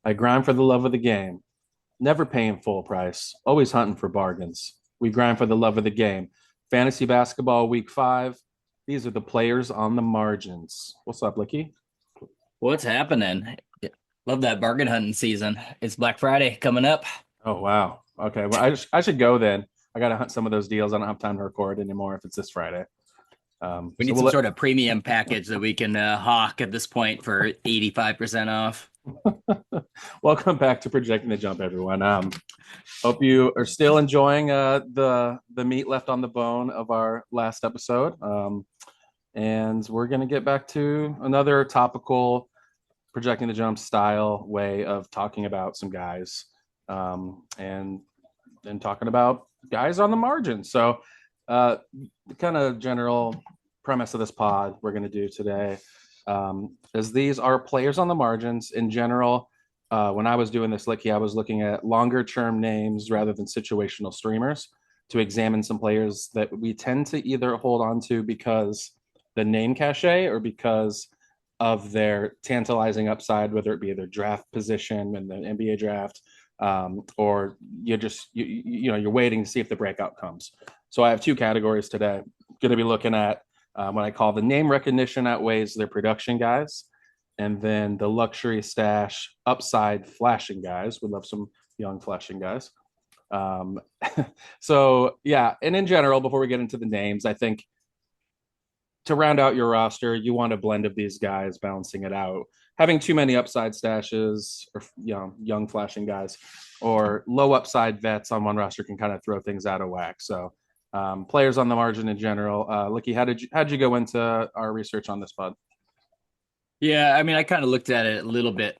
I grind for the love of the game, never paying full price, always hunting for bargains. We grind for the love of the game. Fantasy basketball week 5. These are the players on the margins. What's up, Licky? What's happening? Love that bargain hunting season. It's Black Friday coming up. Oh wow. Okay. Well, I should go then. I got to hunt some of those deals. I don't have time to record anymore if it's this Friday. We So need we'll some let. sort of premium package that we can hawk at this point for 85% off. Welcome back to Projecting the Jump, everyone. Hope you are still enjoying the meat left on the bone of our last episode. And we're gonna get back to another topical Projecting the Jump style way of talking about some guys, and then talking about guys on the margin. So, the kind of general premise of this pod we're going to do today is these are players on the margins in general. When I was doing this, Licky, I was looking at longer term names rather than situational streamers to examine some players that we tend to either hold on to because the name cachet or because of their tantalizing upside, whether it be their draft position in the NBA draft, or you're waiting to see if the breakout comes. So I have two categories today. Going to be looking at what I call the name recognition outweighs their production guys, and then the luxury stash upside flashing guys. We love some young flashing guys. Um, so yeah, and in general, before we get into the names, I think to round out your roster, you want a blend of these guys, balancing it out. Having too many upside stashes or young flashing guys or low upside vets on one roster can kind of throw things out of whack. So players on the margin in general. Licky, how'd you go into our research on this pod? Yeah, I mean, I kind of looked at it a little bit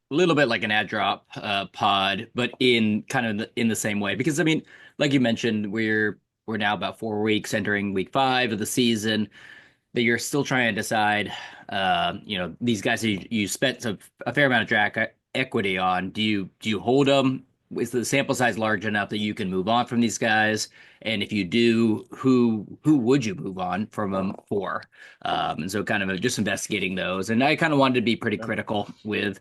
like an ad drop pod, but in kind of in the same way. Because I mean, like you mentioned, we're now about 4 weeks entering week 5 of the season. That you're still trying to decide, these guys you spent a fair amount of draft equity on. Do you hold them? Is the sample size large enough that you can move on from these guys? And if you do, who would you move on from them for? And so kind of just investigating those. And I kind of wanted to be pretty critical with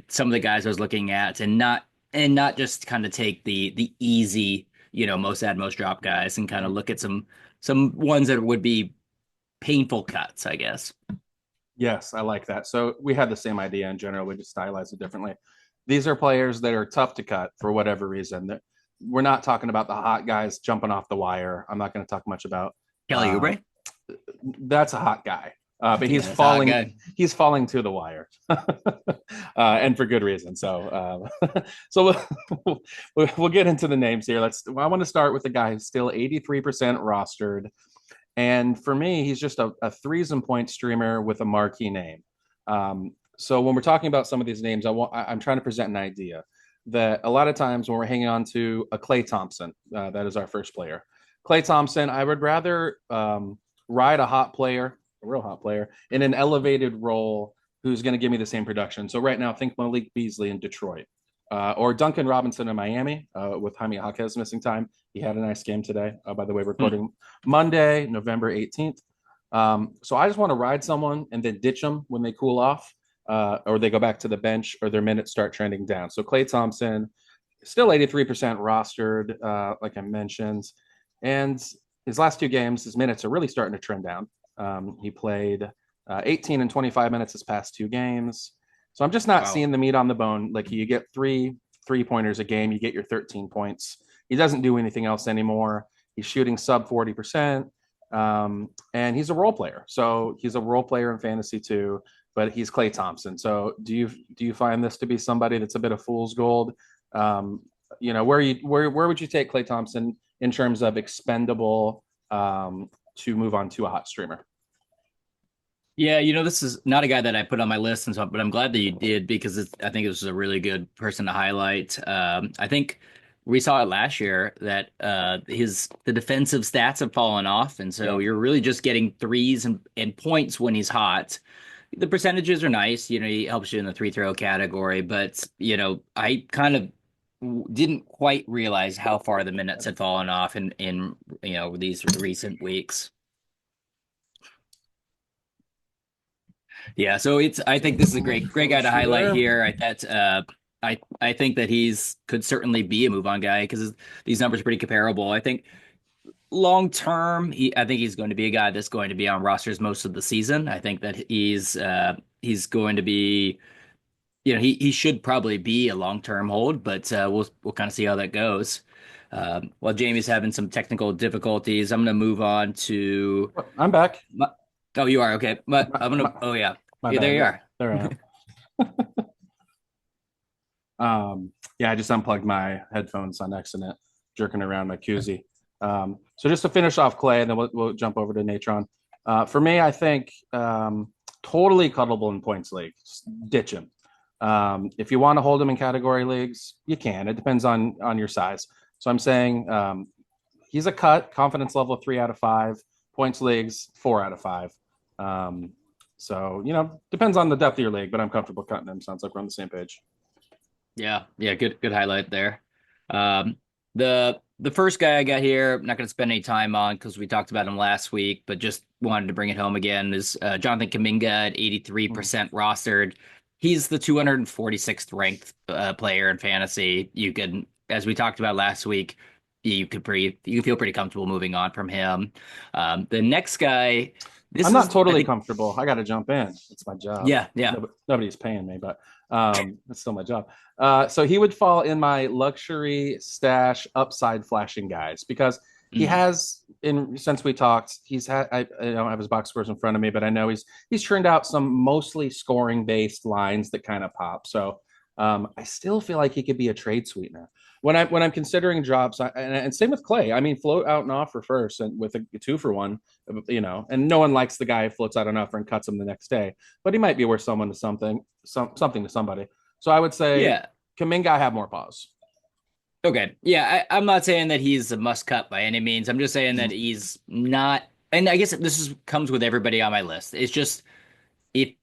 some of the guys I was looking at, and not just kind of take the easy, most add most drop guys, and kind of look at some ones that would be painful cuts, I guess. Yes, I like that. So we had the same idea in general. We just stylized it differently. These are players that are tough to cut for whatever reason. We're not talking about the hot guys jumping off the wire. I'm not going to talk much about. Kelly Uh, Oubre. that's a hot guy, but Yeah, that's a hot guy. He's falling to the wire, and for good reason. So, so we'll get into the names here. I want to start with the guy who's still 83% rostered. And for me, he's just a threes and point streamer with a marquee name. So when we're talking about some of these names, I'm trying to present an idea that a lot of times when we're hanging on to a Clay Thompson, that is our first player. Clay Thompson, I would rather ride a hot player, a real hot player, in an elevated role who's going to give me the same production. So right now, think Malik Beasley in Detroit. Or Duncan Robinson in Miami with Jaime Jaquez missing time. He had a nice game today. By the way, Hmm. recording Monday, November 18th. So I just want to ride someone and then ditch them when they cool off, or they go back to the bench or their minutes start trending down. So Clay Thompson, still 83% rostered, like I mentioned. And his last two games, his minutes are really starting to trend down. He played 18 and 25 minutes his past two games. So I'm just not Wow. seeing the meat on the bone. Like you get three pointers a game, you get your 13 points. He doesn't do anything else anymore. He's shooting sub 40%. And he's a role player. So he's a role player in fantasy too, but he's Clay Thompson. So do you find this to be somebody that's a bit of fool's gold? Um, where would you take Clay Thompson in terms of expendable to move on to a hot streamer? Yeah, this is not a guy that I put on my list, and so, but I'm glad that you did because I think it was a really good person to highlight. I think we saw it last year that the defensive stats have fallen off, and so Yeah. you're really just getting threes and points when he's hot. The percentages are nice, he helps you in the free throw category, but I kind of didn't quite realize how far the minutes had fallen off in these recent weeks. Yeah, so I think this is a great guy to highlight here. I thought I think that he's could certainly be a move on guy because these numbers are pretty comparable. I think long term, I think he's going to be a guy that's going to be on rosters most of the season. I think that he's going to be, he should probably be a long term hold, but we'll kind of see how that goes. While Jamie's having some technical difficulties, I'm going to move on to. I'm back. My, oh, you are okay. But My, I'm gonna. my, Oh yeah, my yeah. There bad. you are. There I am. Yeah, I just unplugged my headphones on accident, jerking around my koozie. So just to finish off Clay, and then we'll jump over to Natron. For me, I think totally cuttable in points league. Just ditch him. If you want to hold him in category leagues, you can. It depends on your size. So I'm saying he's a cut, confidence level 3 out of 5, points leagues 4 out of 5. So depends on the depth of your league, but I'm comfortable cutting him. Sounds like we're on the same page. Yeah, yeah, good highlight there. Um, the first guy I got here, I'm not going to spend any time on because we talked about him last week, but just wanted to bring it home again. Is Jonathan Kuminga at Hmm. 83% rostered. He's the 246th ranked player in fantasy. You can, as we talked about last week, you can feel pretty comfortable moving on from him. The next guy, I'm this not is I totally think comfortable. I got to jump in. It's my job. yeah, yeah. Nobody's paying me, but it's still my job. So he would fall in my luxury stash upside flashing guys because he Mm. has in since we talked, he's had I don't have his box scores in front of me, but I know he's turned out some mostly scoring based lines that kind of pop. So I still feel like he could be a trade sweetener when I'm considering drops. And same with Clay. I mean, float out and offer first, and with a 2-for-1, and no one likes the guy who floats out an offer and cuts him the next day, but he might be worth something to somebody. So I would say Yeah. Kaminga I have more pause. Okay. Yeah, I'm not saying that he's a must cut by any means. I'm just saying that Mhm. he's not, and I guess comes with everybody on my list. It's just if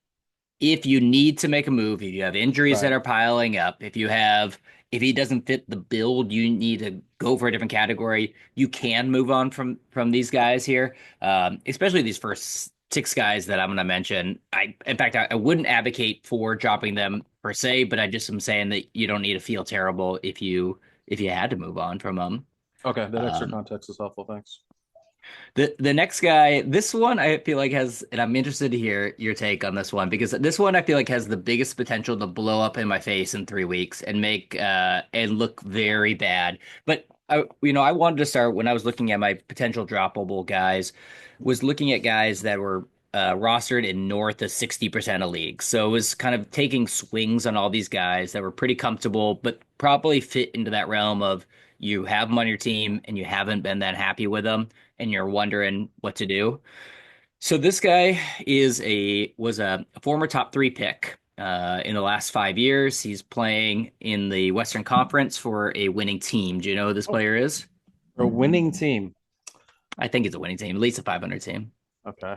if you need to make a move, if you have injuries that Right. are piling up, if he doesn't fit the build, you need to go for a different category. You can move on from these guys here, especially these first six guys that I'm going to mention. In fact, I wouldn't advocate for dropping them per se, but I just am saying that you don't need to feel terrible if you had to move on from them. Okay, that extra Um, context is helpful. Thanks. the next guy, this one I feel like has, and I'm interested to hear your take on this one because this one I feel like has the biggest potential to blow up in my face in 3 weeks and make and look very bad. But I wanted to start when I was looking at my potential droppable guys, was looking at guys that were rostered in north of 60% of leagues. So it was kind of taking swings on all these guys that were pretty comfortable, but probably fit into that realm of you have them on your team and you haven't been that happy with them and you're wondering what to do. So this guy was a former top three pick in the last 5 years. He's playing in the Western Conference for a winning team. Do you know who this Oh, player is? for a winning team. I think it's a winning team, at least a 500 team. Okay.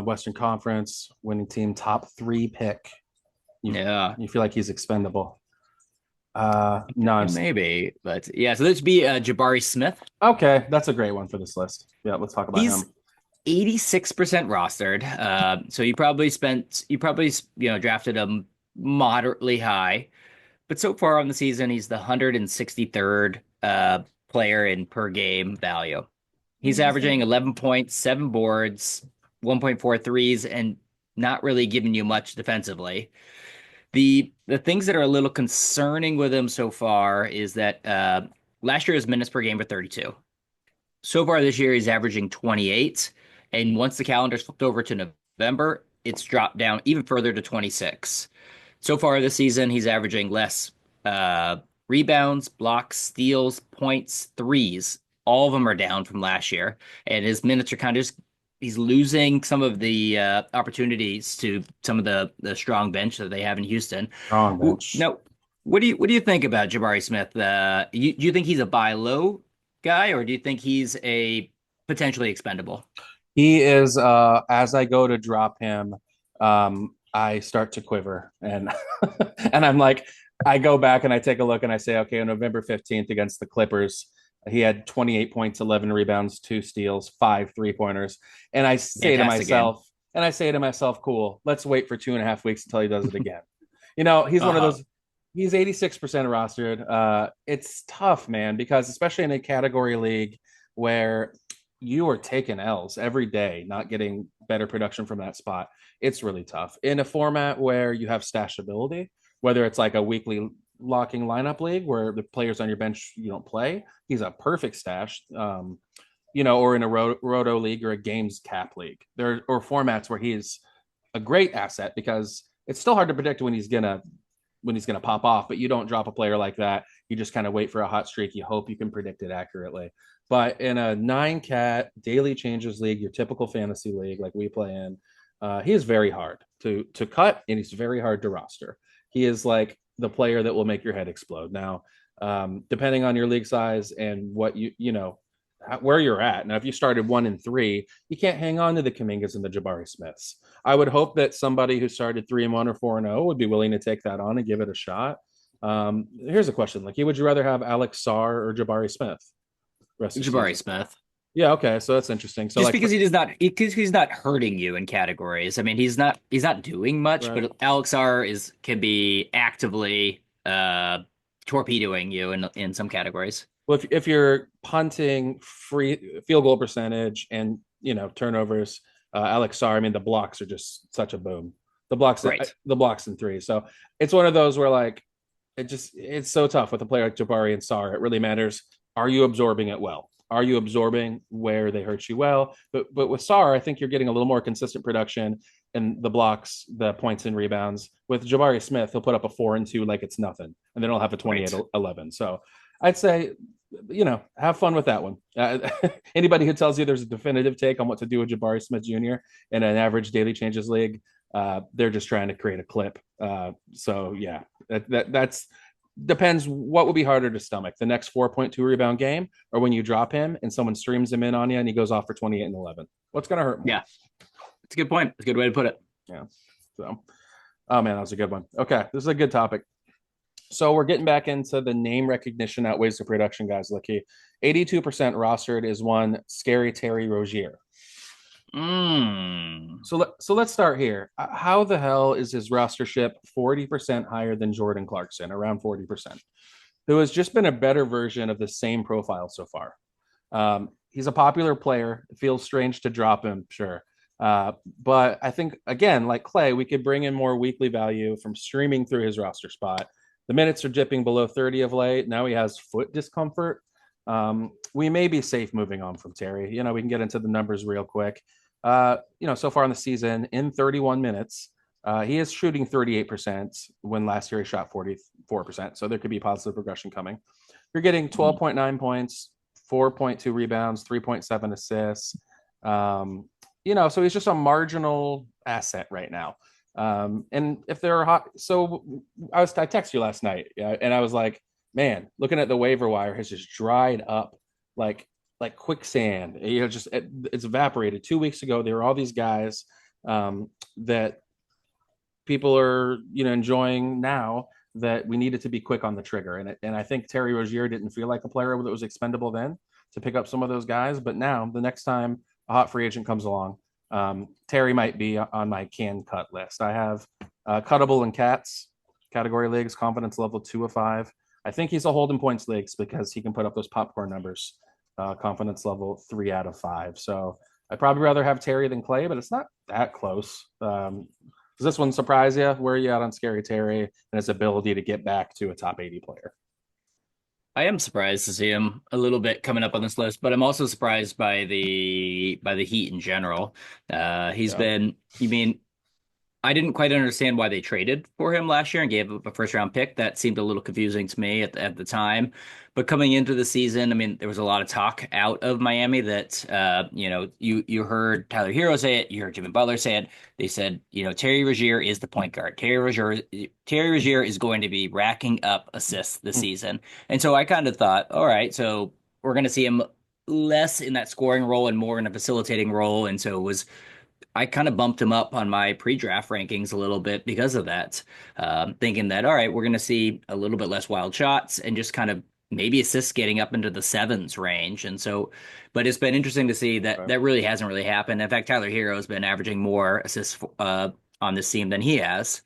Western Conference winning team, top 3 pick. You Yeah, you feel like he's expendable? No, maybe, but yeah. So this would be Jabari Smith. okay. That's a great one for this list. Yeah, let's talk about He's him. 86% rostered. So you probably drafted him moderately high. But so far on the season, he's the 163rd player in per game value. He's averaging 11 points, 7 boards, 1.4 threes, and not really giving you much defensively. The things that are a little concerning with him so far is that last year his minutes per game were 32. So far this year, he's averaging 28. And once the calendar's flipped over to November, it's dropped down even further to 26. So far this season, he's averaging less rebounds, blocks, steals, points, threes. All of them are down from last year. And his minutes are kind of just, he's losing some of the opportunities to some of the strong bench that they have in Houston. Strong bench. Now, what do you think about Jabari Smith? Do you think he's a buy low guy, or do you think he's a potentially expendable? He is as I go to drop him, I start to quiver and and I'm like, I go back and I take a look and I say, okay, on November 15th against the Clippers, he had 28 points, 11 rebounds, 2 steals, 5 3-pointers. And I say to Fantastic game. myself, cool, let's wait for 2.5 weeks until he does it again. He's one of Uh-huh. those. He's 86% rostered. It's tough, man, because especially in a category league where you are taking L's every day, not getting better production from that spot, it's really tough. In a format where you have stashability, whether it's like a weekly locking lineup league where the players on your bench you don't play, he's a perfect stash. Or in a roto league or a games cap league. There or formats where he's a great asset because it's still hard to predict when he's gonna pop off, but you don't drop a player like that. You just kind of wait for a hot streak. You hope you can predict it accurately. But in a 9 cat daily changes league, your typical fantasy league like we play in, he is very hard to cut and he's very hard to roster. He is like the player that will make your head explode. Now, depending on your league size and what where you're at. Now, if you started 1-3, you can't hang on to the Kamingas and the Jabari Smiths. I would hope that somebody who started 3-1 or 4-0 would be willing to take that on and give it a shot. Here's a question: like, would you rather have Alex Sarr or Jabari Smith rest of the Jabari season? Smith. Yeah, okay, so that's interesting. So, Just like, because he's not hurting you in categories. I mean, he's not doing much, right. but Alex R is can be actively torpedoing you in some categories. Well, if you're punting free field goal percentage and turnovers, Alex Sarr, I mean, the blocks are just such a boom. The blocks, Right. the blocks in three. So it's one of those where like it's so tough with a player like Jabari and Sarr. It really matters. Are you absorbing it well? Are you absorbing where they hurt you well? But with Sarr, I think you're getting a little more consistent production and the blocks, the points and rebounds. With Jabari Smith, he'll put up a 4 and 2 like it's nothing, and then he'll have a Right. 28-11. So I'd say, have fun with that one. Anybody who tells you there's a definitive take on what to do with Jabari Smith Jr. in an average daily changes league, they're just trying to create a clip. So yeah, that's depends what would be harder to stomach, the next 4.2 rebound game or when you drop him and someone streams him in on you and he goes off for 28 and 11. What's going to hurt more? Yeah, it's a good point. It's a good way to put it. Yeah. So, oh man, that was a good one. Okay, this is a good topic. So we're getting back into the name recognition outweighs the production, guys. Lucky, 82% rostered is one scary Terry Rozier. Mm. So let's start here. How the hell is his rostership 40% higher than Jordan Clarkson, around 40%, who has just been a better version of the same profile so far? He's a popular player. It feels strange to drop him, sure. But I think, again, like Clay, we could bring in more weekly value from streaming through his roster spot. The minutes are dipping below 30 of late. Now he has foot discomfort. We may be safe moving on from Terry. We can get into the numbers real quick. So far in the season, in 31 minutes, he is shooting 38% when last year he shot 44%. So there could be positive progression coming. You're getting 12.9 points, 4.2 rebounds, 3.7 assists. So he's just a marginal asset right now. And if they're hot, so I texted you last night, and I was like, man, looking at the waiver wire has just dried up like quicksand. It's evaporated. 2 weeks ago, there were all these guys that people are enjoying now that we needed to be quick on the trigger. And I think Terry Rozier didn't feel like a player that was expendable then to pick up some of those guys. But now the next time a hot free agent comes along, Terry might be on my can cut list. I have cuttable and cats category leagues, confidence level 2 of 5. I think he's a holding points leagues because he can put up those popcorn numbers. Confidence level 3 out of 5. So I'd probably rather have Terry than Clay, but it's not that close. Does this one surprise you? Where are you at on Scary Terry and his ability to get back to a top 80 player? I am surprised to see him a little bit coming up on this list, but I'm also surprised by the Heat in general. He's Yeah. been, you mean, I didn't quite understand why they traded for him last year and gave up a first round pick. That seemed a little confusing to me at the time. But coming into the season, I mean, there was a lot of talk out of Miami that you heard Tyler Hero say it, you heard Jimmy Butler say it. They said, Terry Rozier is the point guard. Terry Rozier is going to be racking up assists this season. And so I kind of thought, all right, so we're going to see him less in that scoring role and more in a facilitating role. And so it was I kind of bumped him up on my pre-draft rankings a little bit because of that, thinking that, all right, we're going to see a little bit less wild shots and just kind of maybe assists getting up into the sevens range. And so, but it's been interesting to see that Okay. that really hasn't really happened. In fact, Tyler Hero has been averaging more assists on this team than he has.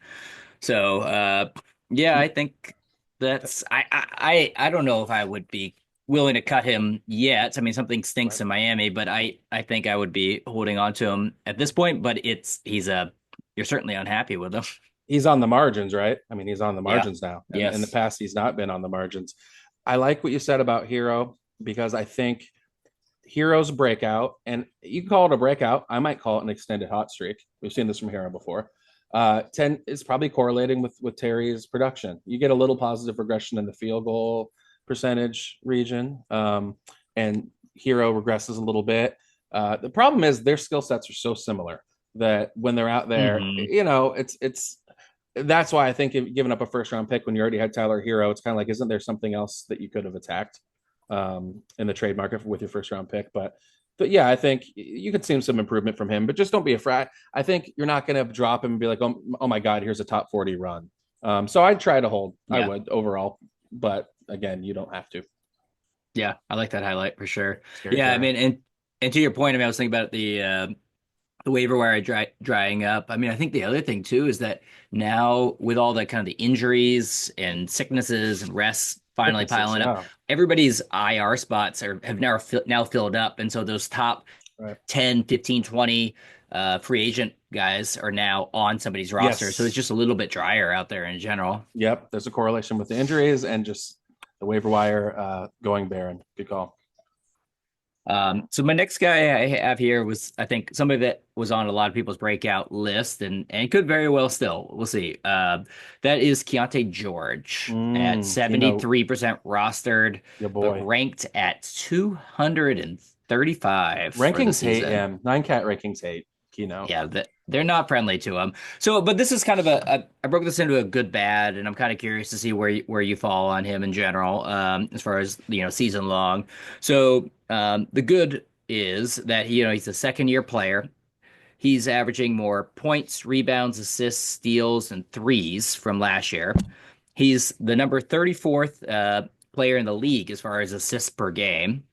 So, Yeah, I think that's I don't know if I would be willing to cut him yet. I mean, something Right. stinks in Miami, but I think I would be holding on to him at this point. But he's a you're certainly unhappy with him. He's on the margins, right? I mean, he's on the Yeah. margins now, and in the Yes. past, he's not been on the margins. I like what you said about Hero because I think Hero's breakout, and you can call it a breakout. I might call it an extended hot streak. We've seen this from Hero before. 10 is probably correlating with Terry's production. You get a little positive regression in the field goal percentage region, and Hero regresses a little bit. The problem is their skill sets are so similar that when they're out there, Hmm. it's that's why I think giving up a first round pick when you already had Tyler Hero, it's kind of like, isn't there something else that you could have attacked in the trade market with your first round pick? But yeah, I think you could see some improvement from him, but just don't be afraid. I think you're not going to drop him and be like, oh my God, here's a top 40 run. So I'd try to hold. I Yeah. would overall, but again, you don't have to. Yeah. I like that highlight for sure. Scary Yeah. I Terry. mean, and to your point, I mean, I was thinking about the waiver wire drying up. I mean, I think the other thing too is that now with all the kind of the injuries and sicknesses and rests finally Thicknesses, piling up, yeah. everybody's IR spots have now filled up. And so those top Right. 10, 15, 20 free agent guys are now on somebody's roster. So it's Yes. just a little bit drier out there in general. Yep. There's a correlation with the injuries and just the waiver wire going barren. Good call. So my next guy I have here was, I think, somebody that was on a lot of people's breakout list and could very well still. We'll see. That is Keontae George at Keno, 73% rostered, your but boy. ranked at 235 for the Rankings hate season. him. Nine cat rankings hate Keno. Yeah, they're not friendly to him. So, but this is kind of I broke this into a good bad, and I'm kind of curious to see where you fall on him in general, as far as season long. So, the good is that he's a second year player. He's averaging more points, rebounds, assists, steals, and threes from last year. He's the number 34th player in the league as far as assists per game.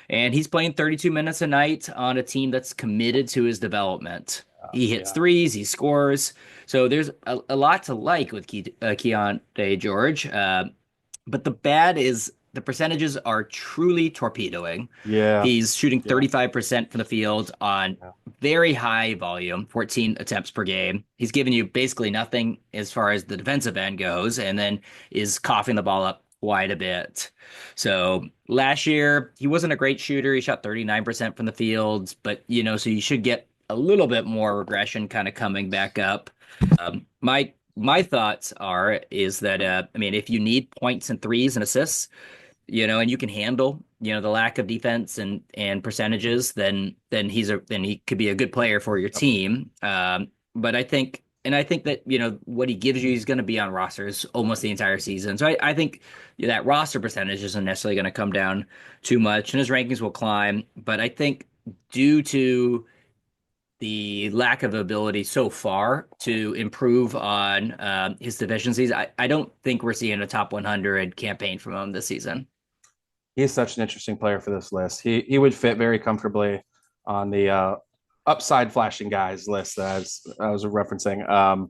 And he's playing 32 minutes a night on a team that's committed to his development. He hits Yeah. threes, he scores. So there's a lot to like with Keontae George. But the bad is the percentages are truly torpedoing. Yeah. He's shooting Yeah. 35% from the field on Yeah. very high volume, 14 attempts per game. He's giving you basically nothing as far as the defensive end goes, and then is coughing the ball up quite a bit. So last year, he wasn't a great shooter. He shot 39% from the field, but so you should get a little bit more regression kind of coming back up. My thoughts is that I mean, if you need points and threes and assists, and you can handle, the lack of defense and percentages, then he could be a good player for your Yep. team. But I think that what he gives you, he's going to be on rosters almost the entire season. So I think that roster percentage isn't necessarily going to come down too much, and his rankings will climb. But I think due to the lack of ability so far to improve on his deficiencies, I don't think we're seeing a top 100 campaign from him this season. He's such an interesting player for this list. He would fit very comfortably on the upside flashing guys list that I was referencing.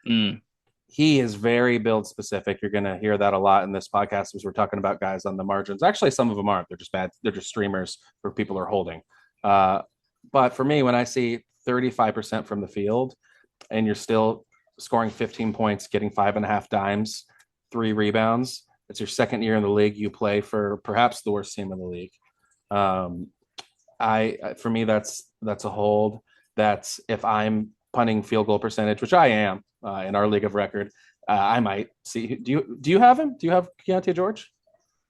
Mm, He is very build specific. You're going to hear that a lot in this podcast as we're talking about guys on the margins. Actually, some of them aren't. They're just bad. They're just streamers where people are holding. Uh, but for me, when I see 35% from the field and you're still scoring 15 points, getting 5.5 dimes, 3 rebounds, it's your second year in the league. You play for perhaps the worst team in the league. Um, for me, that's a hold. That's if I'm punting field goal percentage, which I am in our league of record. I might see. Do you have him? Do you have Keontae George?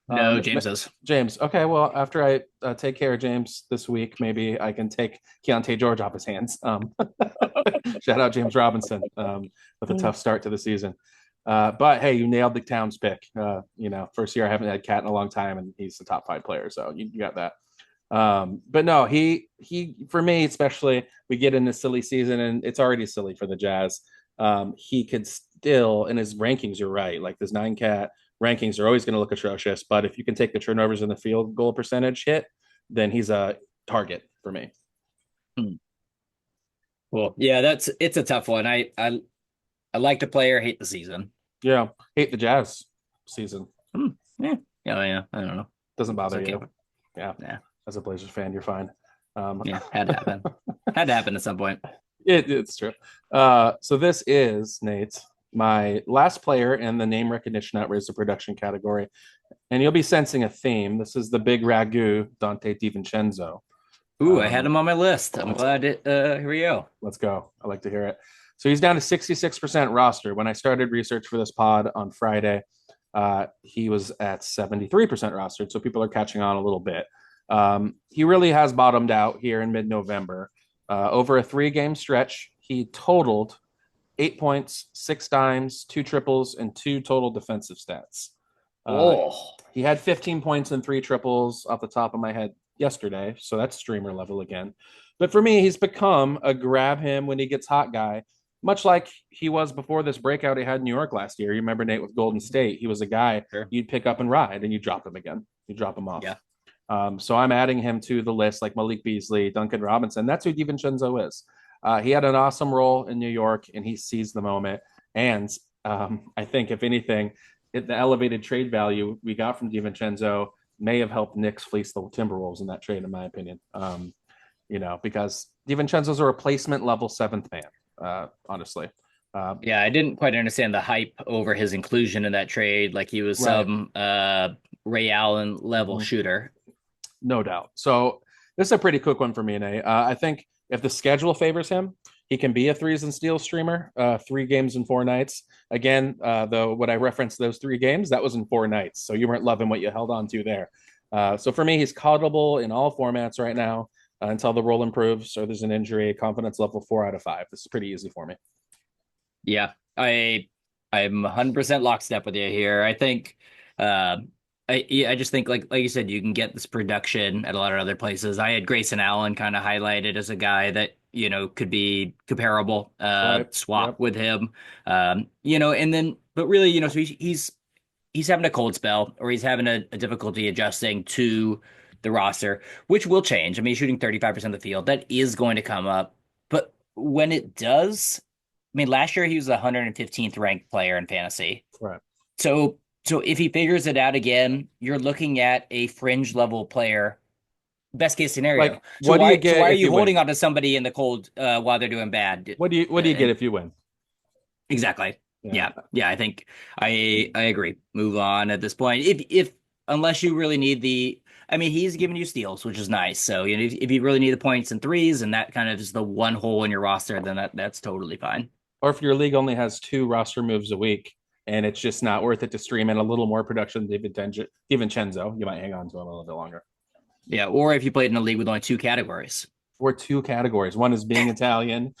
no, James does. James. Okay. Well, after I take care of James this week, maybe I can take Keontae George off his hands. Shout out James Robinson with a tough start to the season. But hey, you nailed the Towns pick. First year I haven't had Cat in a long time, and he's the top 5 player, so you got that. But no, he for me especially, we get in this silly season, and it's already silly for the Jazz. He could still, in his rankings, you're right. Like this 9 cat rankings are always going to look atrocious, but if you can take the turnovers and the field goal percentage hit, then he's a target for me. Mm. Well, yeah, it's a tough one. I like the player, hate the season. Yeah, hate the Jazz season. Hmm. Yeah. Yeah. Yeah. I don't know. Doesn't It's bother okay. you. Yeah, Yeah. as a Blazers fan, you're fine. Um, Yeah. Had to happen. Had to happen at some point. it's true. So this is Nate, my last player in the name recognition outraised production category, and you'll be sensing a theme. This is the big ragu Dante DiVincenzo. Ooh, I had Um, him on my list. I'm glad it. Here we go. let's go. I like to hear it. So he's down to 66% roster. When I started research for this pod on Friday, he was at 73% rostered. So people are catching on a little bit. He really has bottomed out here in mid-November. Over a 3-game stretch, he totaled 8 points, 6 dimes, 2 triples, and 2 total defensive stats. Uh, Oh, he had 15 points and 3 triples off the top of my head yesterday, so that's streamer level again. But for me, he's become a grab him when he gets hot guy, much like he was before this breakout he had in New York last year. You remember Nate with Golden State? He was a guy sure. you'd pick up and ride, and you drop him again. You drop him off. Yeah. So I'm adding him to the list, like Malik Beasley, Duncan Robinson. That's who DiVincenzo is. He had an awesome role in New York, and he seized the moment. And I think, if anything, the elevated trade value we got from DiVincenzo may have helped Knicks fleece the Timberwolves in that trade, in my opinion. Because DiVincenzo's a replacement level seventh man, honestly. Yeah, I didn't quite understand the hype over his inclusion in that trade. Like he was Right. some Ray Allen level Mhm. shooter. No doubt. So this is a pretty quick one for me, Nate. I think if the schedule favors him, he can be a threes and steals streamer, 3 games in 4 nights. Again, though, what I referenced those 3 games, that was in 4 nights. So you weren't loving what you held on to there. So for me, he's cuttable in all formats right now until the role improves or there's an injury. Confidence level 4 out of 5. This is pretty easy for me. Yeah, I'm 100% lockstep with you here. I think I just think like you said, you can get this production at a lot of other places. I had Grayson Allen kind of highlighted as a guy that could be comparable, Right. swap Yep. with him, and then but really so he's having a cold spell or he's having a difficulty adjusting to the roster, which will change. I mean, he's shooting 35% of the field. That is going to come up. But when it does, I mean, last year he was the 115th ranked player in fantasy. Right. So if he figures it out again, you're looking at a fringe level player, best case scenario. Like, So what do you why get are if you you holding win? on to somebody in the cold while they're doing bad? What do you get And if you win? exactly. Yeah. Yeah, I think I agree. Move on at this point. If unless you really need I mean, he's giving you steals, which is nice. So, if you really need the points and threes and that kind of is the one hole in your roster, then that's totally fine. Or if your league only has 2 roster moves a week and it's just not worth it to stream in a little more production than DiVincenzo, you might hang on to him a little bit longer. Yeah, or if you played in a league with only two categories. Or 2 categories. One is being Italian.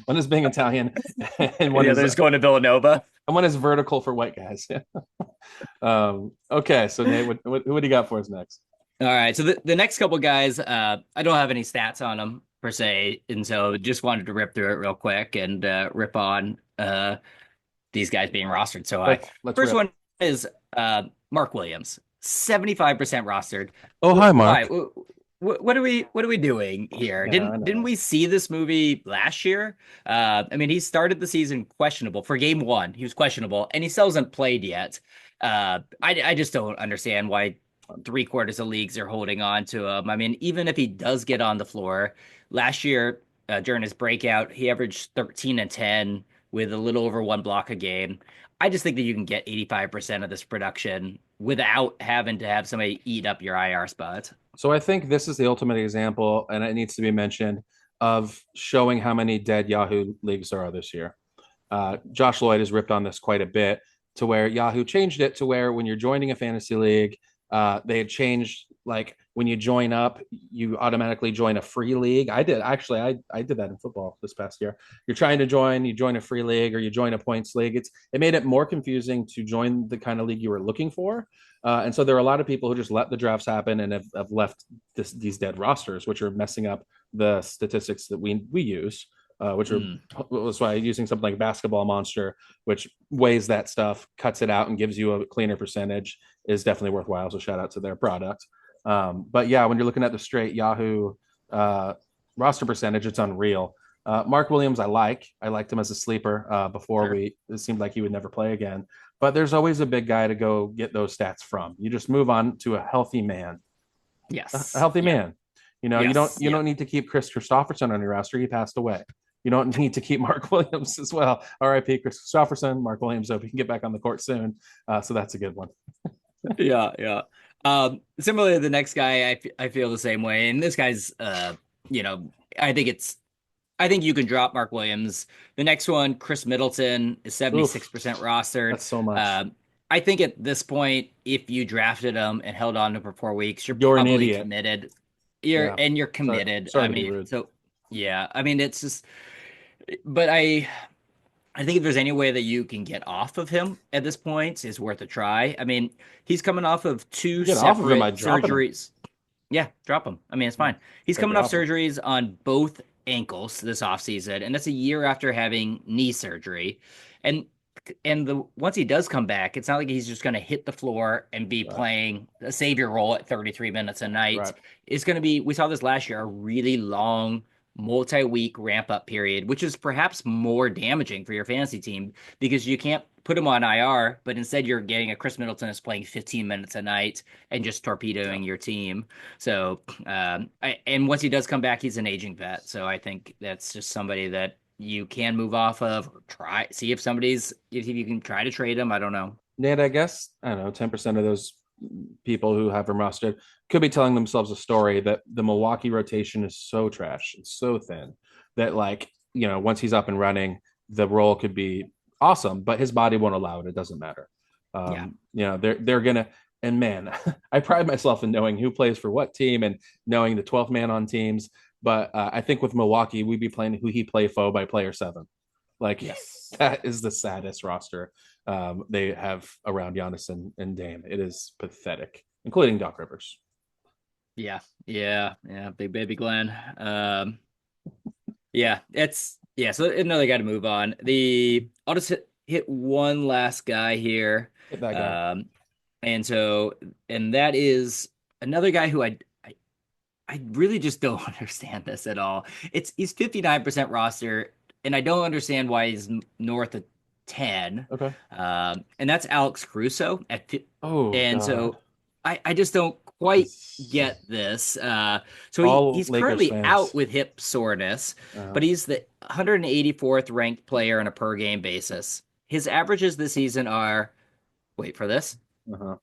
One is being Italian, and And one the is other's going to Villanova. vertical for white guys. Okay, so Nate, what do you got for us next? All right. So the next couple guys, I don't have any stats on them per se, and so just wanted to rip through it real quick and rip on these guys being rostered so high. Let's First rip. one is Mark Williams, 75% rostered. Oh, hi, Why? Mark. What are we doing here? Yeah, I Didn't know. we see this movie last year? I mean, he started the season questionable for game one. He was questionable, and he still hasn't played yet. I just don't understand why three-quarters of leagues are holding on to him. I mean, even if he does get on the floor, last year during his breakout, he averaged 13 and 10 with a little over 1 block a game. I just think that you can get 85% of this production without having to have somebody eat up your IR spot. So I think this is the ultimate example, and it needs to be mentioned, of showing how many dead Yahoo leagues there are this year. Josh Lloyd has ripped on this quite a bit, to where Yahoo changed it to where when you're joining a fantasy league, they had changed, like, when you join up, you automatically join a free league. I did actually. I did that in football this past year. You're trying to you join a free league or you join a points league. It made it more confusing to join the kind of league you were looking for. And so there are a lot of people who just let the drafts happen and have left these dead rosters, which are messing up the statistics that we use, which are Mm. that's why using something like Basketball Monster, which weighs that stuff, cuts it out, and gives you a cleaner percentage, is definitely worthwhile. So shout out to their product. But yeah, when you're looking at the straight Yahoo uh, roster percentage, it's unreal. Mark Williams, I liked him as a sleeper before Sure. it seemed like he would never play again. But there's always a big guy to go get those stats from. You just move on to a healthy man. A Yes. healthy Yeah. man. Yes. You Yeah. don't need to keep Chris Christopherson on your roster. He passed away. You don't need to keep Mark Williams as well. R.I.P. Chris Christopherson, Mark Williams. Hope he can get back on the court soon. So that's a good one. Yeah. Yeah. Similarly, the next guy, I feel the same way. And this guy's, you know, I think it's I think you can drop Mark Williams. The next one, Chris Middleton, is Oof, 76% rostered. that's so much. I think at this point, if you drafted him and held on to him for 4 weeks, you're You're an probably idiot. committed. Yeah. You're Sorry. committed. Sorry I to be mean, rude. so yeah, I mean it's just but I think if there's any way that you can get off of him at this point, it's worth a try. I mean, he's coming off of two Get off of him by separate dropping him. surgeries. Yeah, drop him. I mean, it's Yeah. fine. He's Gotta coming get off off him. surgeries on both ankles this offseason, and that's a year after having knee surgery. And the once he does come back, it's not like he's just going to hit the floor and be Right. playing a savior role at 33 minutes a night. Right. It's going to be, we saw this last year, a really long multi-week ramp up period, which is perhaps more damaging for your fantasy team because you can't put him on IR, but instead you're getting a Chris Middleton that's playing 15 minutes a night and just Yeah. torpedoing your team. So, and once he does come back, he's an aging vet. So I think that's just somebody that you can move off of or try, see if you can try to trade him. I don't know. Nate, I guess, I don't know, 10% of those people who have him rostered could be telling themselves a story that the Milwaukee rotation is so trash, it's so thin that, like, once he's up and running, the role could be awesome, but his body won't allow it. It doesn't matter. Yeah. They're gonna, and man, I pride myself in knowing who plays for what team and knowing the 12th man on teams. But I think with Milwaukee, we'd be playing who he play foe by player seven. Like, Yes. that is the saddest roster they have around Giannis and Dame. It is pathetic, including Doc Rivers. Yeah. Yeah. Yeah. Big baby Glenn. Yeah. So another guy to move on. I'll just hit one last guy here. Hit that guy. And so, and that is another guy who I really just don't understand this at all. He's 59% roster, and I don't understand why he's north of 10. Okay. And that's Alex Caruso Oh and God. so I just don't quite This, get this. So all he's Lakers currently out fans. with hip soreness, Uh, but he's the 184th ranked player on a per game basis. His averages this season are, wait for this, uh-huh.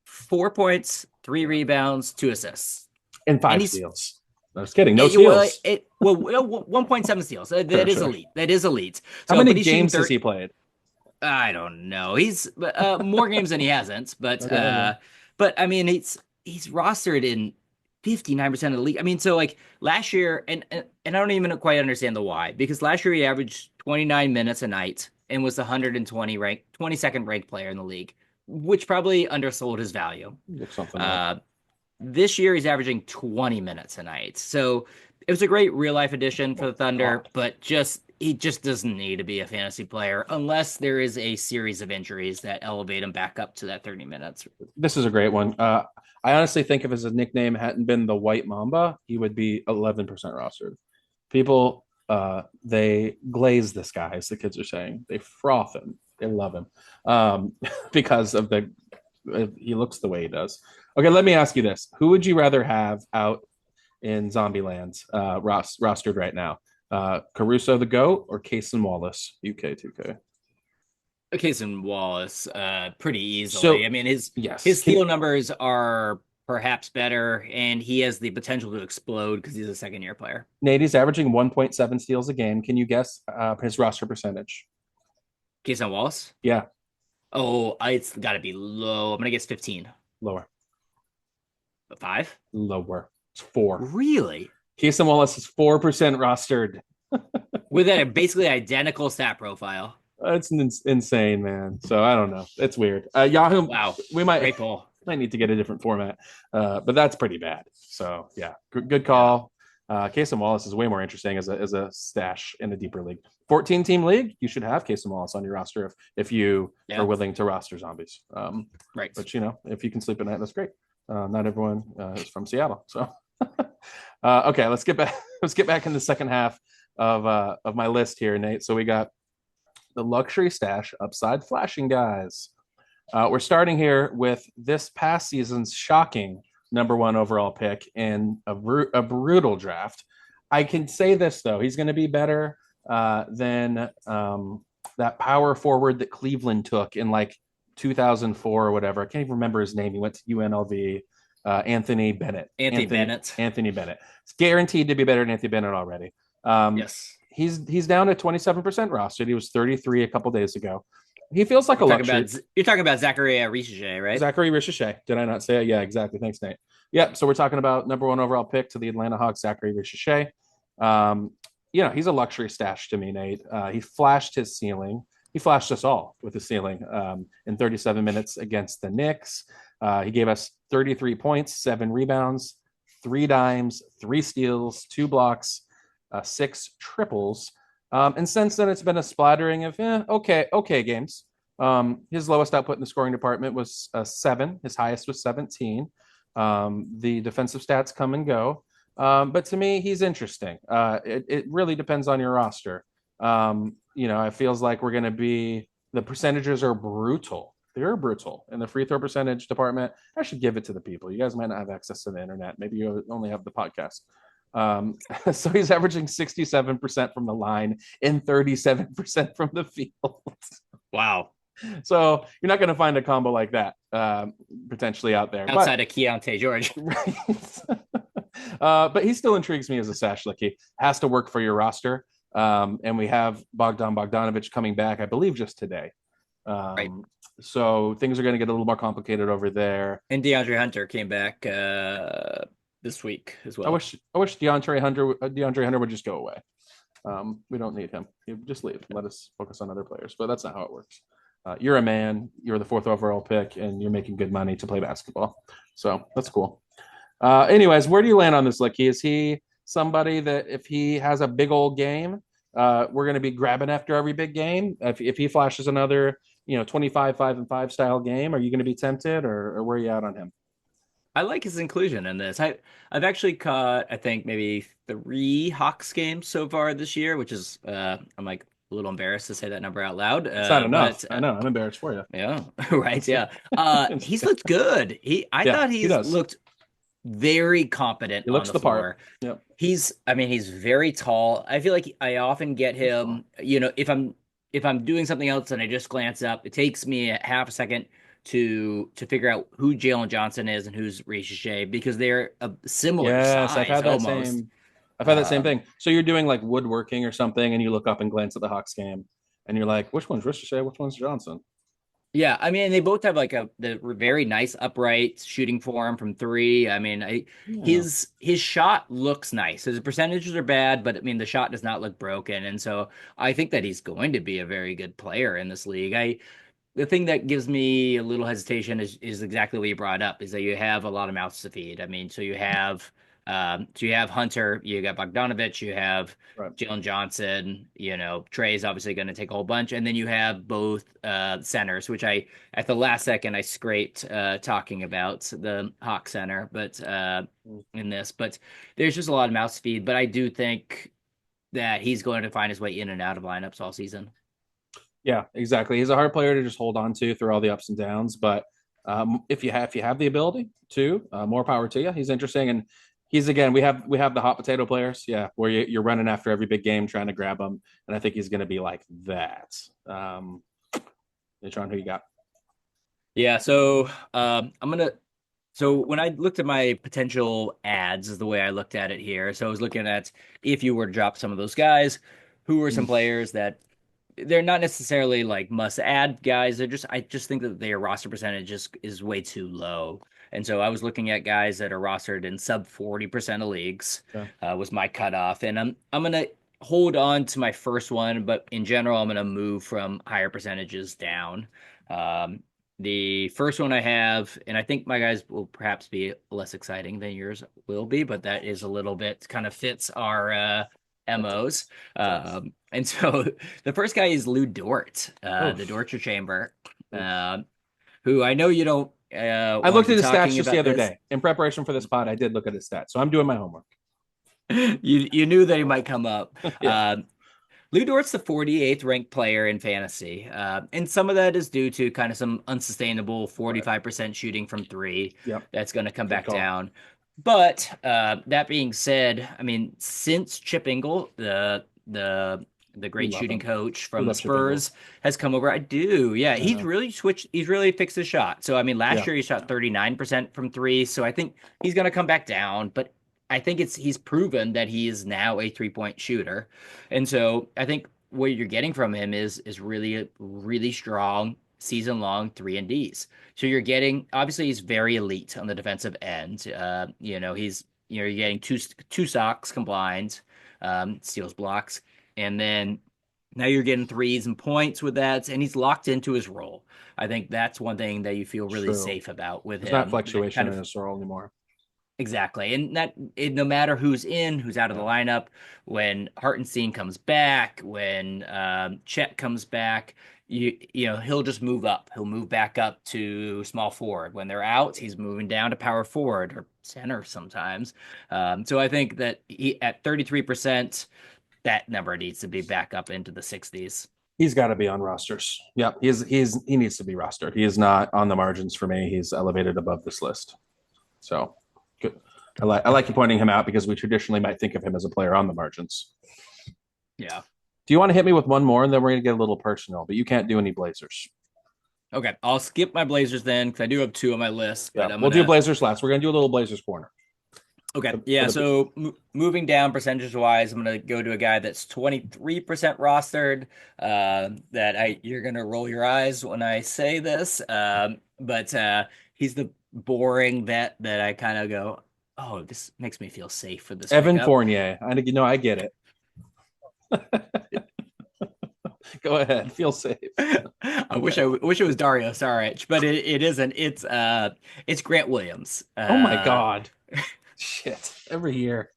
4 points, 3 rebounds, 2 assists. And And five he's steals. I was kidding. No steals. 1.7 steals. Sure, That is sure. elite. That is elite. How So, many but he's shooting games has 30. he played? I don't know. He's more games than he hasn't, Okay, okay. but I mean he's rostered in 59% of the league. I mean, so like last year, and I don't even quite understand the why, because last year he averaged 29 minutes a night and was the 22nd ranked player in the league, which probably undersold his value. Looks something like. Uh, this year he's averaging 20 minutes a night. So it was a great real life addition for Oh the Thunder, God. but he just doesn't need to be a fantasy player unless there is a series of injuries that elevate him back up to that 30 minutes. This is a great one. I honestly think if his nickname hadn't been the White Mamba, he would be 11% rostered. People, they glaze this guy, as the kids are saying. They froth him. They love him because of he looks the way he does. Okay, let me ask you this: who would you rather have out in Zombieland, rostered right now? Caruso the GOAT or Cason Wallace, UK 2K? Casey Wallace, pretty easily. I So mean, yes, his steal numbers are perhaps better, and he has the potential to explode because he's a second year player. Nady's averaging 1.7 steals a game. Can you guess his roster percentage? Casey Wallace. Yeah, Oh, it's got to be low. I'm gonna guess 15. lower, 5. lower. It's 4. Really? Cason Wallace is 4% rostered. With a basically identical stat profile. That's insane, man. So I don't know. It's weird. Yahoo, Wow. we Great poll. might need to get a different format, but that's pretty bad. So yeah, good call. Cason Wallace is way more interesting as a stash in a deeper league. 14-team league, you should have Cason Wallace on your roster if you are willing to roster zombies. Right. But if you can sleep at night, that's great. Not everyone is from Seattle, so okay. Let's get back. Let's get back in the second half of my list here, Nate. So we got the luxury stash upside flashing guys. We're starting here with this past season's shocking number one overall pick in a brutal draft. I can say this though, he's going to be better than that power forward that Cleveland took in like 2004 or whatever. I can't even remember his name. He went to UNLV. Anthony Bennett. Anthony Bennett. Anthony Bennett. It's guaranteed to be better than Anthony Bennett already. Yes. He's down to 27% rostered. He was 33 a couple days ago. He feels like a luxury. You're talking about Zachary Richichet, right? Zachary Richichet. Did I not say it? Yeah, exactly. Thanks, Nate. Yep. So we're talking about number one overall pick to the Atlanta Hawks, Zachary Richichet. He's a luxury stash to me, Nate. He flashed his ceiling. He flashed us all with the ceiling in 37 minutes against the Knicks. He gave us 33 points, 7 rebounds, 3 dimes, 3 steals, 2 blocks, 6 triples. And since then, it's been a splattering of okay games. His lowest output in the scoring department was 7. His highest was 17. The defensive stats come and go. But to me, he's interesting. It really depends on your roster. It feels like we're going to be the percentages are brutal. They're brutal in the free throw percentage department. I should give it to the people. You guys might not have access to the internet. Maybe you only have the podcast. So he's averaging 67% from the line and 37% from the field. Wow. So you're not going to find a combo like that potentially out there. Outside of Keontae George. Right. But he still intrigues me as a stash. He has to work for your roster. And we have Bogdan Bogdanovic coming back, I believe, just today. Right. So things are going to get a little more complicated over there. And DeAndre Hunter came back this week as well. I wish DeAndre Hunter would just go away. We don't need him. He'd just leave. Let us focus on other players. But that's not how it works. You're a man. You're the 4th overall pick, and you're making good money to play basketball. So that's cool. Anyways, where do you land on this, Litke? Is he somebody that if he has a big old game, we're going to be grabbing after every big game? If he flashes another, 25, 5-5 style game, are you going to be tempted, or where are you at on him? I like his inclusion in this. I've actually caught, I think, maybe 3 Hawks games so far this year, which is I'm like a little embarrassed to say that number out loud. It's not enough. I know. I'm embarrassed for you. Yeah. Right. Yeah. He's looked good. I thought he looked very competent. He looks on the floor. Part. Yep. He's very tall. I feel like I often get him, if I'm doing something else and I just glance up, it takes me a half a second to figure out who Jalen Johnson is and who's Richichet because they're a similar size. I've had that same thing. So you're doing like woodworking or something, and you look up and glance at the Hawks game, and you're like, which one's Richichet? Which one's Johnson? Yeah, I mean, they both have like the very nice upright shooting form from 3. I mean, his shot looks nice. His percentages are bad, but I mean, the shot does not look broken, and so I think that he's going to be a very good player in this league. The thing that gives me a little hesitation is exactly what you brought up, is that you have a lot of mouths to feed. I mean, so you have Hunter, you got Bogdanovic, you have Jalen Johnson, Trey's obviously going to take a whole bunch. And then you have both centers, which at the last second, I scraped talking about the Hawk center, but in this, but there's just a lot of mouths to feed. But I do think that he's going to find his way in and out of lineups all season. Yeah, exactly. He's a hard player to just hold on to through all the ups and downs. But if you have the ability to, more power to you. He's interesting, and he's we have the hot potato players, where you're running after every big game trying to grab them, and I think he's going to be like that. Natron, who you got? Yeah, so So when I looked at my potential ads, is the way I looked at it here. So I was looking at if you were to drop some of those guys, who are some players that they're not necessarily like must add guys. I just think that their roster percentage is way too low. And so I was looking at guys that are rostered in sub 40% of leagues, was my cutoff. And I'm gonna hold on to my first one, but in general, I'm gonna move from higher percentages down. The first one I have, and I think my guys will perhaps be less exciting than yours will be, but that is a little bit kind of fits our MOs. And so the first guy is Lou Dort, the Dortcher Chamber, who I know you don't. I looked at his stats just the other day in preparation for this pod. I did look at his stats, so I'm doing my homework. You knew that he might come up. Yeah, Lou Dort's the 48th ranked player in fantasy. And some of that is due to kind of some unsustainable right. 45% shooting from three Yep. that's going to come Good back call. down. But that being said, I mean, since Chip Ingle, the We great love shooting him. coach We from the love Chip Ingles. Spurs, has come over, I do. Yeah, I he's know. really switched. He's really fixed his shot. So, I mean, last Yeah, year he shot 39% from three. So I think he's going to come back down. But I think he's proven that he is now a 3-point shooter. And so I think what you're getting from him is really strong season long 3 and Ds. So you're getting obviously he's very elite on the defensive end. You're getting two socks combined, steals, blocks, and then now you're getting threes and points with that, and he's locked into his role. I think that's one thing that you feel really true. safe about with There's not him. That fluctuation kind in of his role anymore. exactly. And no matter who's in, who's out of the Yeah. lineup, when Hartenstein comes back, when Chet comes back, you know, he'll just move up. He'll move back up to small forward. When they're out, he's moving down to power forward or center sometimes. So I think that he at 33%, that number needs to be back up into the 60s. He's got to be on rosters. Yep, he needs to be rostered. He is not on the margins for me. He's elevated above this list. So good. I like you pointing him out because we traditionally might think of him as a player on the margins. Yeah. Do you want to hit me with one more and then we're gonna get a little personal? But you can't do any Blazers. Okay. I'll skip my Blazers then because I do have two on my list, Yeah, but I'm we'll do gonna Blazers last. We're gonna do a little Blazers corner. Okay. For Yeah. the So moving down percentage wise, I'm going to go to a guy that's 23% rostered. That you're going to roll your eyes when I say this. But he's the boring vet that I kind of go, oh, this makes me feel safe for this Evan pickup. Fournier. I get it. Go ahead. Feel safe. I wish it was Dario Saric, but it isn't. It's Grant Williams. Oh my God. Shit. Every year.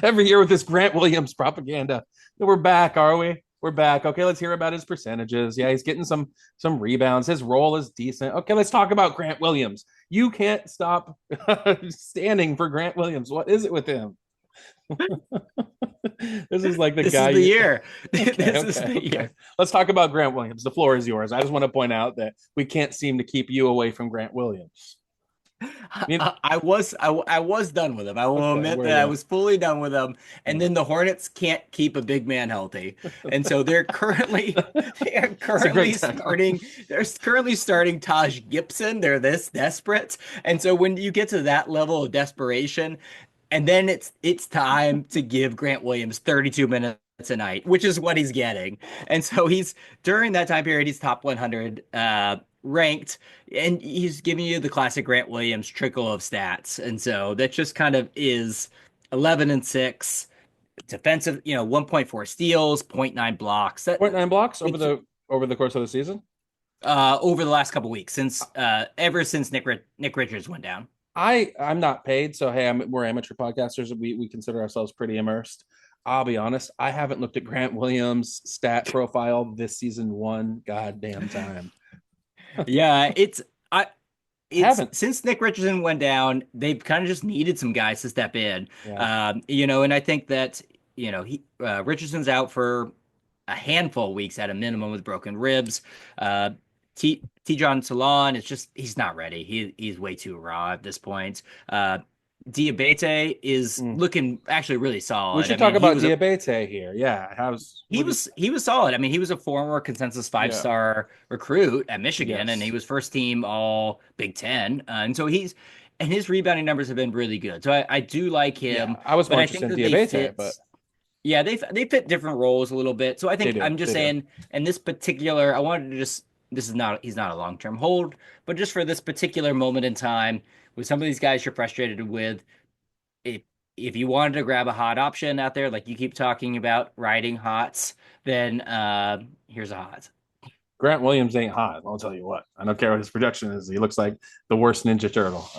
Every year with this Grant Williams propaganda. We're back, are we? We're back. Okay, let's hear about his percentages. Yeah, he's getting some rebounds. His role is decent. Okay, let's talk about Grant Williams. You can't stop standing for Grant Williams. What is it with him? This is like the This guy is the you year. okay, This is okay, the okay. year. Let's talk about Grant Williams. The floor is yours. I just want to point out that we can't seem to keep you away from Grant Williams. I mean, I was done with him. I will okay, admit where are that you I at? was fully done with him. And Yeah. then the Hornets can't keep a big man healthy, and so It's a great tackle. they're currently starting Taj Gibson. They're this desperate, and so when you get to that level of desperation, and then it's time to give Grant Williams 32 minutes a night, which is what he's getting. And so he's during that time period, he's top 100 ranked, and he's giving you the classic Grant Williams trickle of stats. And so that just kind of is 11 and 6 defensive, 1.4 steals, zero point 0.9 blocks. That 0.9 blocks over it's the course of the season. over the last couple weeks since ever since Nick Richards went down. I'm not paid, so hey, we're amateur podcasters. We consider ourselves pretty immersed. I'll be honest, I haven't looked at Grant Williams' stat profile this season one goddamn time. Yeah, I it's haven't. since Nick Richardson went down, they've kind of just needed some guys to step in. Yeah. And I think that, Richardson's out for a handful of weeks at a minimum with broken ribs. Uh, John Salon is just he's not ready. He's way too raw at this point. Diabate is Mm. looking actually really We solid. I should talk mean, he about was a Diabate here. Yeah. he was solid. I mean, he was a former consensus five Yeah. star recruit at Michigan, and he Yes. was first team All Big Ten, and so his rebounding numbers have been really good. So I do like Yeah. him, I was but more I interested think in that they Diabate, fit. but Yeah, they fit different roles a little bit. So I they think do. I'm just They do. saying, in this particular, I wanted to just this is not he's not a long term hold, but just for this particular moment in time, with some of these guys you're frustrated with, if if you wanted to grab a hot option out there, like you keep talking about riding hots, then here's a hot. Grant Williams ain't hot. I'll tell you what. I don't care what his projection is. He looks like the worst Ninja Turtle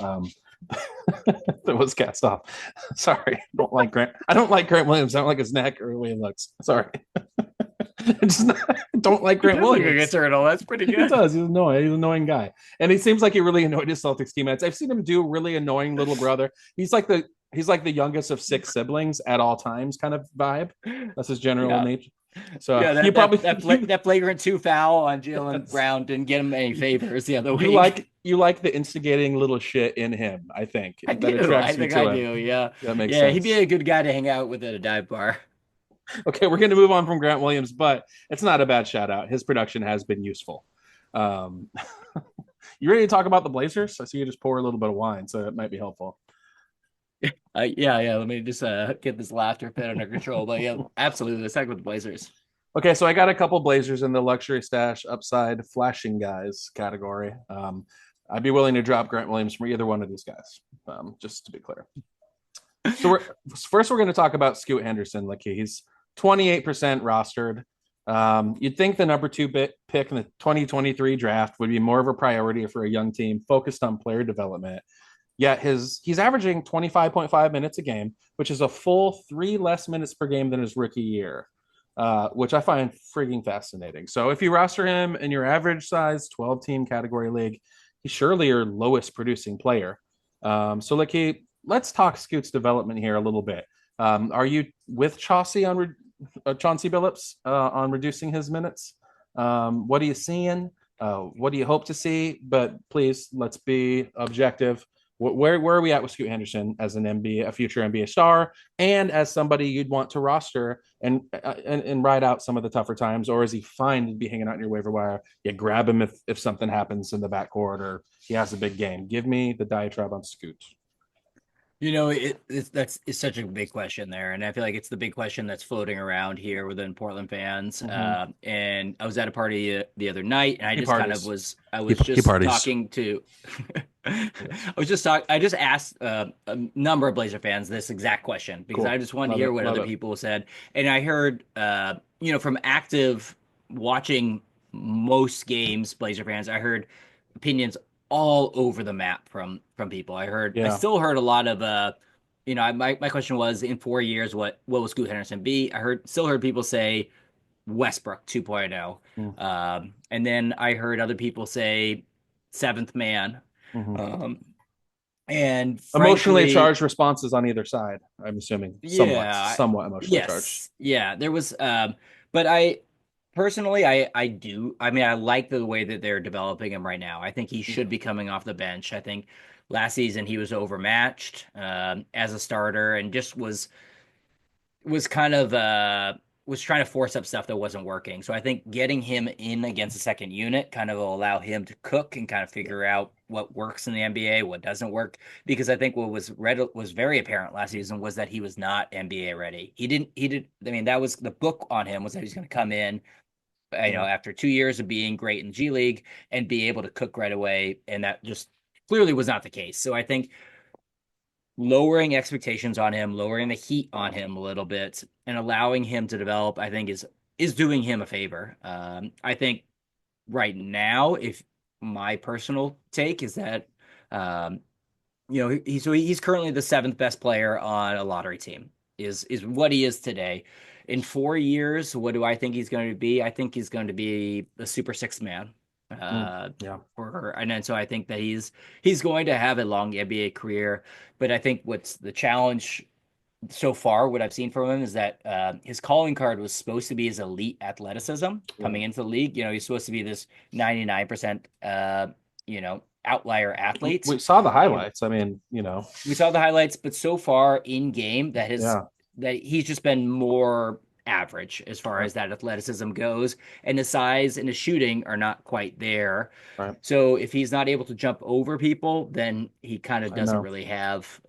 that was cast off. Sorry, I don't like Grant. I don't like Grant Williams. I don't like his neck or the way he looks. Sorry, I don't like He Grant does look like a Williams. turtle. That's pretty He good. does. He's annoying. He's an annoying guy, and he seems like he really annoyed his Celtics teammates. I've seen him do really annoying little brother. He's like he's like the youngest of six siblings at all times, kind of vibe. That's his general Yeah. nature. So Yeah, you probably that flagrant two foul on Jalen Brown didn't get him any favors the other week. you like the instigating little shit in him. I think I that do. I attracts you think I to him. do. Yeah. That makes Yeah, he'd be sense. a good guy to hang out with at a dive bar. Okay, we're going to move on from Grant Williams, but it's not a bad shout out. His production has been useful. Um, you ready to talk about the Blazers? I see you just pour a little bit of wine, so it might be helpful. Yeah. Let me just get this laughter fit under control. But yeah, absolutely. Let's talk about the Blazers. Okay, so I got a couple Blazers in the luxury stash upside flashing guys category. I'd be willing to drop Grant Williams from either one of these guys, just to be clear. So we're going to talk about Scoot Henderson. Like he's 28% rostered. You'd think the number two pick in the 2023 draft would be more of a priority for a young team focused on player development. Yet he's averaging 25.5 minutes a game, which is a full 3 less minutes per game than his rookie year, which I find freaking fascinating. So if you roster him in your average size 12 team category league, he's surely your lowest producing player. So like let's talk Scoot's development here a little bit. Are you with Chauncey Billups on reducing his minutes? What are you seeing? What do you hope to see? But please, let's be objective. Where are we at with Scoot Henderson as an NBA, a future NBA star, and as somebody you'd want to roster and ride out some of the tougher times, or is he fine to be hanging out in your waiver wire? You grab him if something happens in the backcourt or he has a big game. Give me the diatribe on Scoot. It's such a big question there, and I feel like it's the big question that's floating around here within Portland fans. And I was at a party the other night, and I He just kind parties. of was I He was just parties. talking to I just asked a number of Blazer fans this exact question because Cool. I just wanted Love to hear it. what Love other it. people said, and I heard from active watching most games, Blazer fans, I heard opinions all over the map from people. I Yeah. still heard a lot of my question was in 4 years, what will Scoot Henderson be? Still heard people say Westbrook 2.0. Mm-hmm. And then I heard other people say seventh man. Mm-hmm. Um, and Emotionally frankly, charged responses on either side. I'm assuming yeah, somewhat emotionally charged. yes, yeah, there was, but I personally, I mean, I like the way that they're developing him right now. I think he should be coming off the bench. I think last season he was overmatched as a starter and just was kind of was trying to force up stuff that wasn't working. So I think getting him in against the second unit kind of will allow him to cook and kind of figure out what works in the NBA, what doesn't work. Because I think what was very apparent last season was that he was not NBA ready. He did. I mean, that was the book on him was that he's going to come in, Yeah. after 2 years of being great in G League and be able to cook right away, and that just clearly was not the case. So I think lowering expectations on him, lowering the heat on him a little bit, and allowing him to develop, I think is doing him a favor. I think right now, if my personal take is that, he's currently the seventh best player on a lottery team. Is what he is today. In 4 years, what do I think he's going to be? I think he's going to be the super six man. Yeah. And then so I think that he's going to have a long NBA career, but I think what's the challenge so far, what I've seen from him is that his calling card was supposed to be his elite athleticism Yeah. coming into the league. He's supposed to be this 99% outlier athlete. We saw the And highlights. I mean, we saw the highlights, but so far in game yeah. that he's just been more average as far Right. as that athleticism goes, and his size and his shooting are not quite there. Right. So if he's not able to jump over people, then he kind of I doesn't know. really have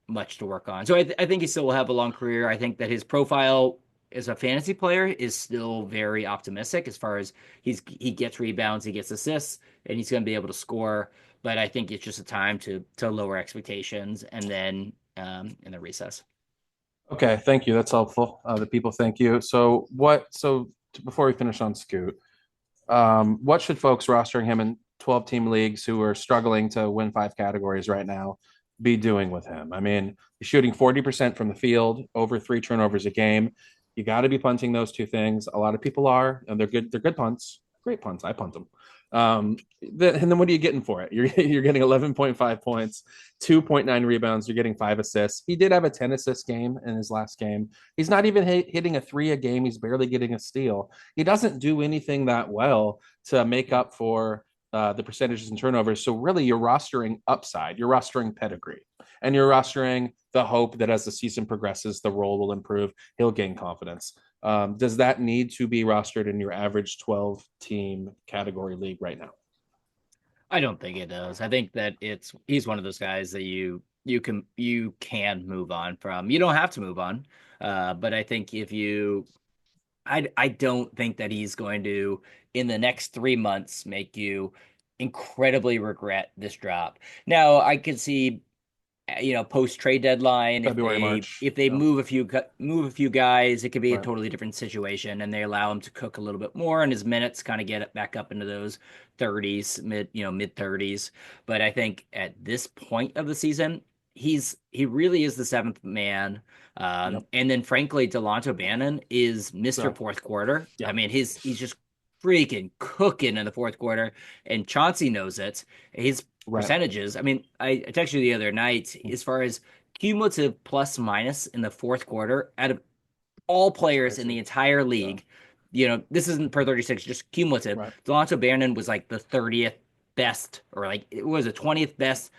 much to work on. So I think he still will have a long career. I think that his profile as a fantasy player is still very optimistic as far as he gets rebounds, he gets assists, and he's going to be able to score. But I think it's just a time to lower expectations and then recess. Okay, thank you. That's helpful. The people thank you. So before we finish on Scoot, what should folks rostering him in 12 team leagues who are struggling to win 5 categories right now be doing with him? I mean, he's shooting 40% from the field, over 3 turnovers a game. You got to be punting those two things. A lot of people are, and they're good. They're good punts, great punts. I punt them. And then what are you getting for it? You're getting 11.5 points, 2.9 rebounds. You're getting 5 assists. He did have a 10 assist game in his last game. He's not even hitting a three a game. He's barely getting a steal. He doesn't do anything that well to make up for the percentages and turnovers. So really, you're rostering upside. You're rostering pedigree, and you're rostering the hope that as the season progresses, the role will improve. He'll gain confidence. Does that need to be rostered in your average 12 team category league right now? I don't think it does. I think that he's one of those guys that you can move on from. You don't have to move on, but I think if you I don't think that he's going to in the next 3 months make you incredibly regret this drop. Now, I could see post trade deadline if February, they March. if they Yep. move a few guys, it could be a Right. totally different situation, and they allow him to cook a little bit more and his minutes kind of get it back up into those 30s, mid 30s. But I think at this point of the season, he really is the seventh man. Yep. And then frankly, Delonte Bannon is Mr. So, Fourth Quarter. I yep. mean, he's just freaking cooking in the fourth quarter, and Chauncey knows it. His Right. percentages. I mean, I texted you the other night as far as cumulative plus minus in the fourth quarter out of all That's players in crazy. the entire Yeah. league. This isn't per 36, just cumulative. Right. Delonte Bannon was like the 30th best, or like it was the 20th best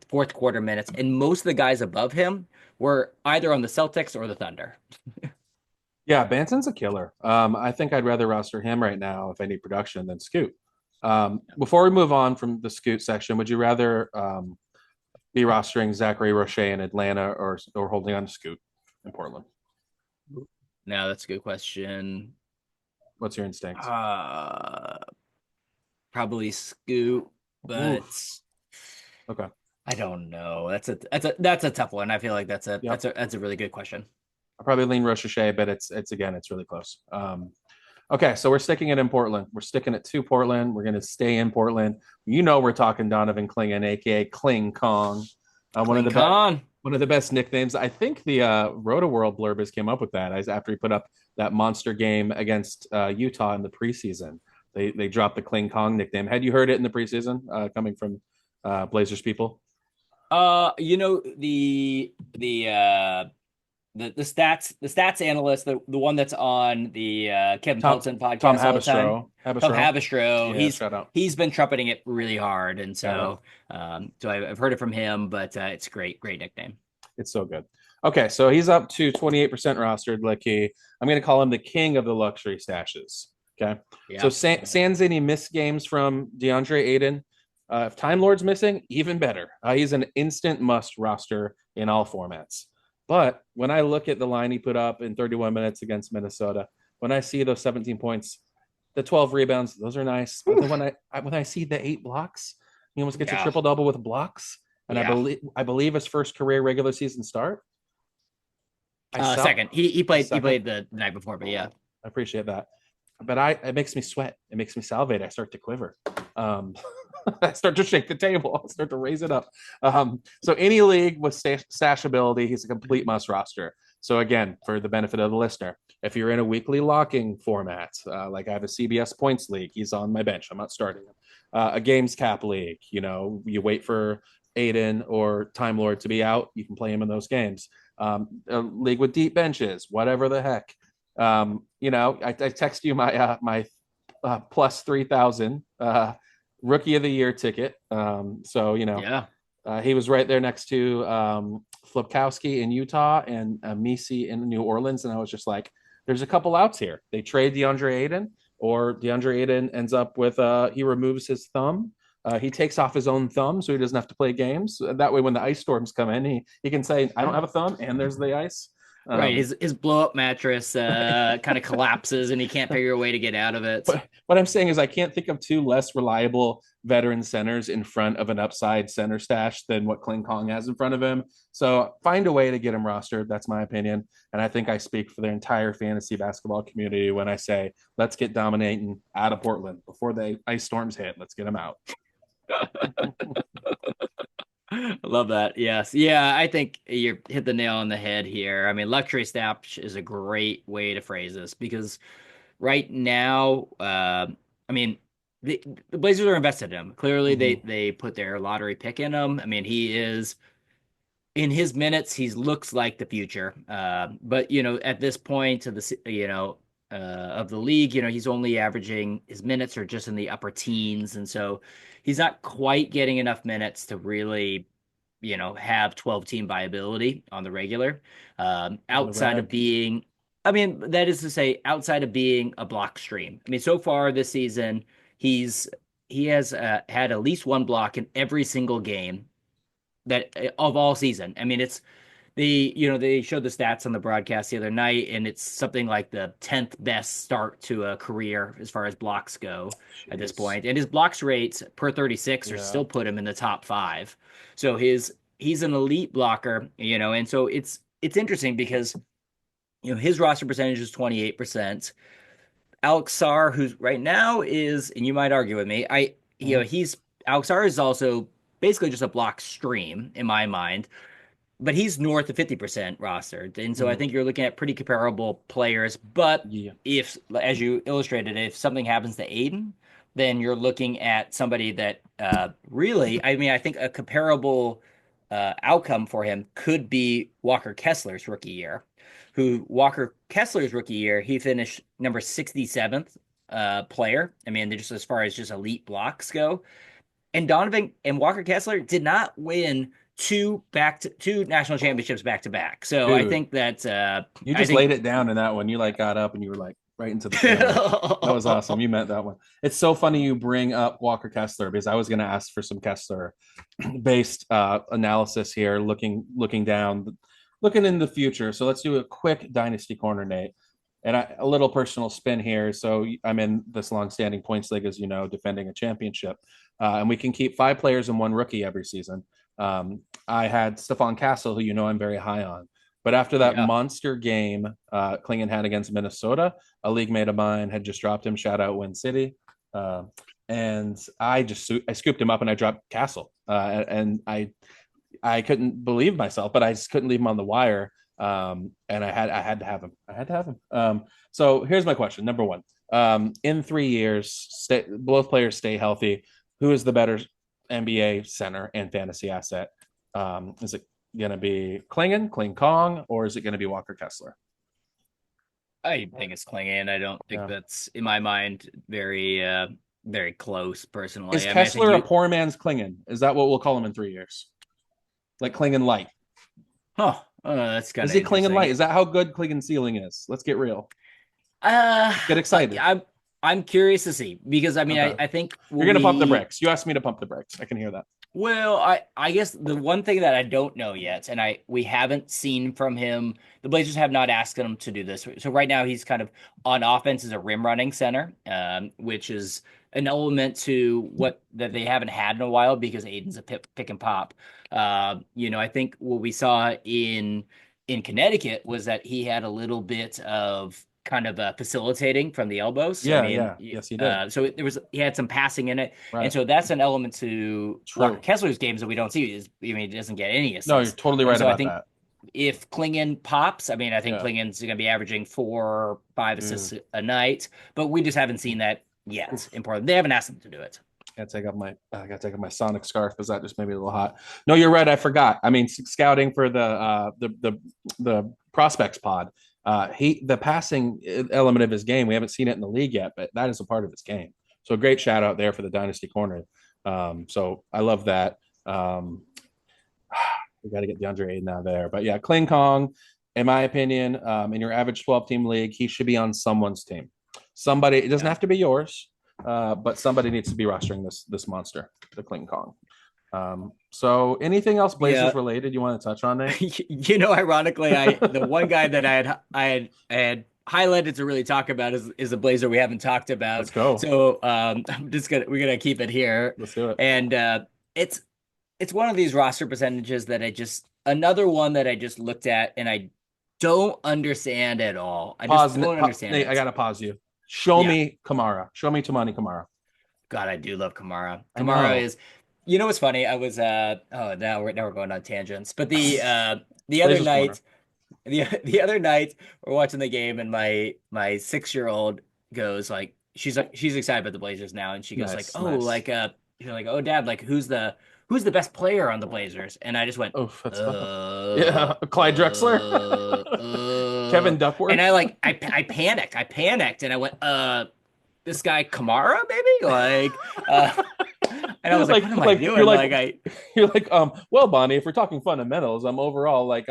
fourth quarter minutes, and most of the guys above him were either on the Celtics or the Thunder. Yeah, Banton's a killer. I think I'd rather roster him right now if I need production than Scoot. Before we move on from the Scoot section, would you rather be rostering Zachary Roche in Atlanta or holding on to Scoot in Portland? Now that's a good question. What's your instinct? Uh, Probably Scoot, but Oof. Okay. I don't know. That's a tough one. I feel like that's a Yep. that's a that's a really good question. I'll probably lean Roche, but it's again, it's really close. Okay, so we're sticking it in Portland. We're sticking it to Portland. We're going to stay in Portland. We're talking Donovan Clingan, aka Kling Kong, one of Clean the best con. nicknames. I think the Roto World blurbers came up with that after he put up that monster game against Utah in the preseason. They dropped the Kling Kong nickname. Had you heard it in the preseason coming from Blazers people? The stats analyst, the one that's on the Kevin Tom Pelton Tom podcast all the time, Habistro. Tom Habistro. Havistro. Yeah, He's shout out. he's been trumpeting it really hard, and Shout out. so I've heard it from him, but it's great nickname. It's so good. Okay, so he's up to 28% rostered. Litke. I'm going to call him the king of the luxury stashes. Okay. So Yeah. sans any missed games from DeAndre Ayton. If Time Lord's missing, even better. He's an instant must roster in all formats. But when I look at the line he put up in 31 minutes against Minnesota, when I see those 17 points, the 12 rebounds, those are nice. But then when I see the 8 blocks, he almost gets a Yeah. triple double with blocks. And Yeah. I believe his first career regular season start. I sell. Second. He played he Second. played the night before, but yeah. I appreciate that. But it makes me sweat. It makes me salivate. I start to quiver. Um, I start to shake the table. I start to raise it up. So any league with stash ability, he's a complete must roster. So again, for the benefit of the listener, if you're in a weekly locking format, like I have a CBS points league, he's on my bench. I'm not starting him. A games cap league, you wait for Aiden or Time Lord to be out. You can play him in those games. A league with deep benches, whatever the heck. I text you my plus 3,000 rookie of the year ticket. So Yeah. he was right there next to Flipkowski in Utah and Misi in New Orleans, and I was just like, there's a couple outs here. They trade DeAndre Ayton, or DeAndre Ayton ends up with he removes his thumb. He takes off his own thumb so he doesn't have to play games. That way, when the ice storms come in, he can say, I don't have a thumb, and there's the ice. Right. His blow up mattress Right. kind of collapses and he can't figure a way to get out of it. What I'm saying is, I can't think of two less reliable veteran centers in front of an upside center stash than what Kling Kong has in front of him. So find a way to get him rostered. That's my opinion. And I think I speak for the entire fantasy basketball community when I say, let's get dominating out of Portland before the ice storms hit. Let's get them out. I love that. Yes. Yeah, I think you hit the nail on the head here. I mean, luxury stash is a great way to phrase this because right now, I mean, the, the Blazers are invested in him. Clearly, Hmm. they put their lottery pick in him. I mean, he is in his minutes, he looks like the future. But at this point of the of the league, he's only averaging his minutes are just in the upper teens, and so he's not quite getting enough minutes to really have 12 team viability on the regular. On the Outside of reg. being, I mean, that is to say, outside of being a block stream. I mean, so far this season, he's he has had at least one block in every single game that of all season. I mean, it's they showed the stats on the broadcast the other night, and it's something like the 10th best start to a career as far as blocks go at this Jeez. point. And his blocks rates per 36 are Yeah. still put him in the top five. So he's an elite blocker, and so it's interesting because his roster percentage is 28%. Alex Sarr, who's right now is, and you might argue with me, Hmm. he's Alex Sarr is also basically just a block stream in my mind, but he's north of 50% rostered. And so I Hmm. think you're looking at pretty comparable players. But Yeah. if, as you illustrated, if something happens to Aiden, then you're looking at somebody that really, I mean, I think a comparable outcome for him could be Walker Kessler's rookie year, who Walker Kessler's rookie year, he finished number 67th player. I mean, just as far as just elite blocks go. And Donovan and Walker Kessler did not win two national championships back to back. So I Dude, think that you I just think laid it down in that one. You like got up and you were like right into the camera. That was awesome. You meant that one. It's so funny you bring up Walker Kessler because I was going to ask for some Kessler based analysis here, looking down, looking in the future. So let's do a quick dynasty corner, Nate, and a little personal spin here. So I'm in this long-standing points league, as you know, defending a championship, and we can keep 5 players and 1 rookie every season. I had Stephon Castle, who I'm very high on. But after that yeah. monster game Klingon had against Minnesota, a league mate of mine had just dropped him. Shout out Win City. Uh, and I scooped him up and I dropped Castle. And I couldn't believe myself, but I just couldn't leave him on the wire. And I had to have him. I had to have him. So here's my question. Number one, in 3 years, both players stay healthy. Who is the better NBA center and fantasy asset? Is it going to be Kling Kong, or is it going to be Walker Kessler? I think it's clinging. I don't think Yeah. that's in my mind very close Is personally. I mean, I think Kessler a you poor man's Klingon? Is that what we'll call him in 3 years? Like Klingon light? that's kind Is of he Klingon light? interesting. Is that how good Klingon ceiling is? Let's get real. Uh Get excited. I'm curious to see because I mean Okay. I think You're gonna pump the brakes. You asked me to pump the brakes. I can hear that. well, I guess the one thing that I don't know yet, and we haven't seen from him, the Blazers have not asked him to do this. So right now he's kind of on offense as a rim running center, which is an element to what that they haven't had in a while because Aiden's a pick and pop. I think what we saw in Connecticut was that he had a little bit of kind of facilitating from the elbows. I Yeah, mean, yeah. Yes, he did. so he had some passing in it. And Right. so that's an element to Walker True. Kessler's games that we don't see. I mean, he doesn't get any No, you're assists. totally And right so I about think that. if Klingon pops, I mean, I think Yeah. Klingon's going to be averaging 4 or 5 assists Dude. a night, but we just haven't seen that yet Oof. in Portland. They haven't asked him to do it. I gotta take off my Sonic scarf because that just made me a little hot. No, you're right. I forgot. I mean, scouting for the prospects pod. The passing element of his game. We haven't seen it in the league yet, but that is a part of his game. So great shout out there for the dynasty corner. So I love that. We got to get DeAndre Ayton out there, but yeah, Kling Kong, in my opinion, in your average 12-team league, he should be on someone's team. Somebody. It doesn't Yeah. have to be yours. But somebody needs to be rostering this monster, the Kling Kong. So anything else Yeah. Blazers related you want to touch on, Nate? Ironically, the one guy that I had highlighted to really talk about is a Blazer we haven't talked about. Let's go. So we're gonna keep it here. Let's do it. And it's it's one of these roster percentages that another one that I just looked at and I don't understand at all. I just Pause, don't understand Nate. I it. gotta pause you. Show Yeah. me Kamara. Show me Tamani Kamara. God, I do love Kamara. I Kamara know. is, what's funny? I was oh now we're going on tangents. But the other Blazers corner. night, the other night we're watching the game and my 6-year-old goes like, she's excited about the Blazers now, and she goes like, Nice, oh, nice. like you're like, oh, Dad, like who's the best player on the Blazers? And I just went, Oh, that's tough. Yeah, Clyde Drexler, Kevin and Duckworth. I panicked. I panicked, and I went, this guy Kamara, maybe, and I was like, what am I Like you're doing? like Like I you're like well, Bonnie, if we're talking fundamentals, I'm overall like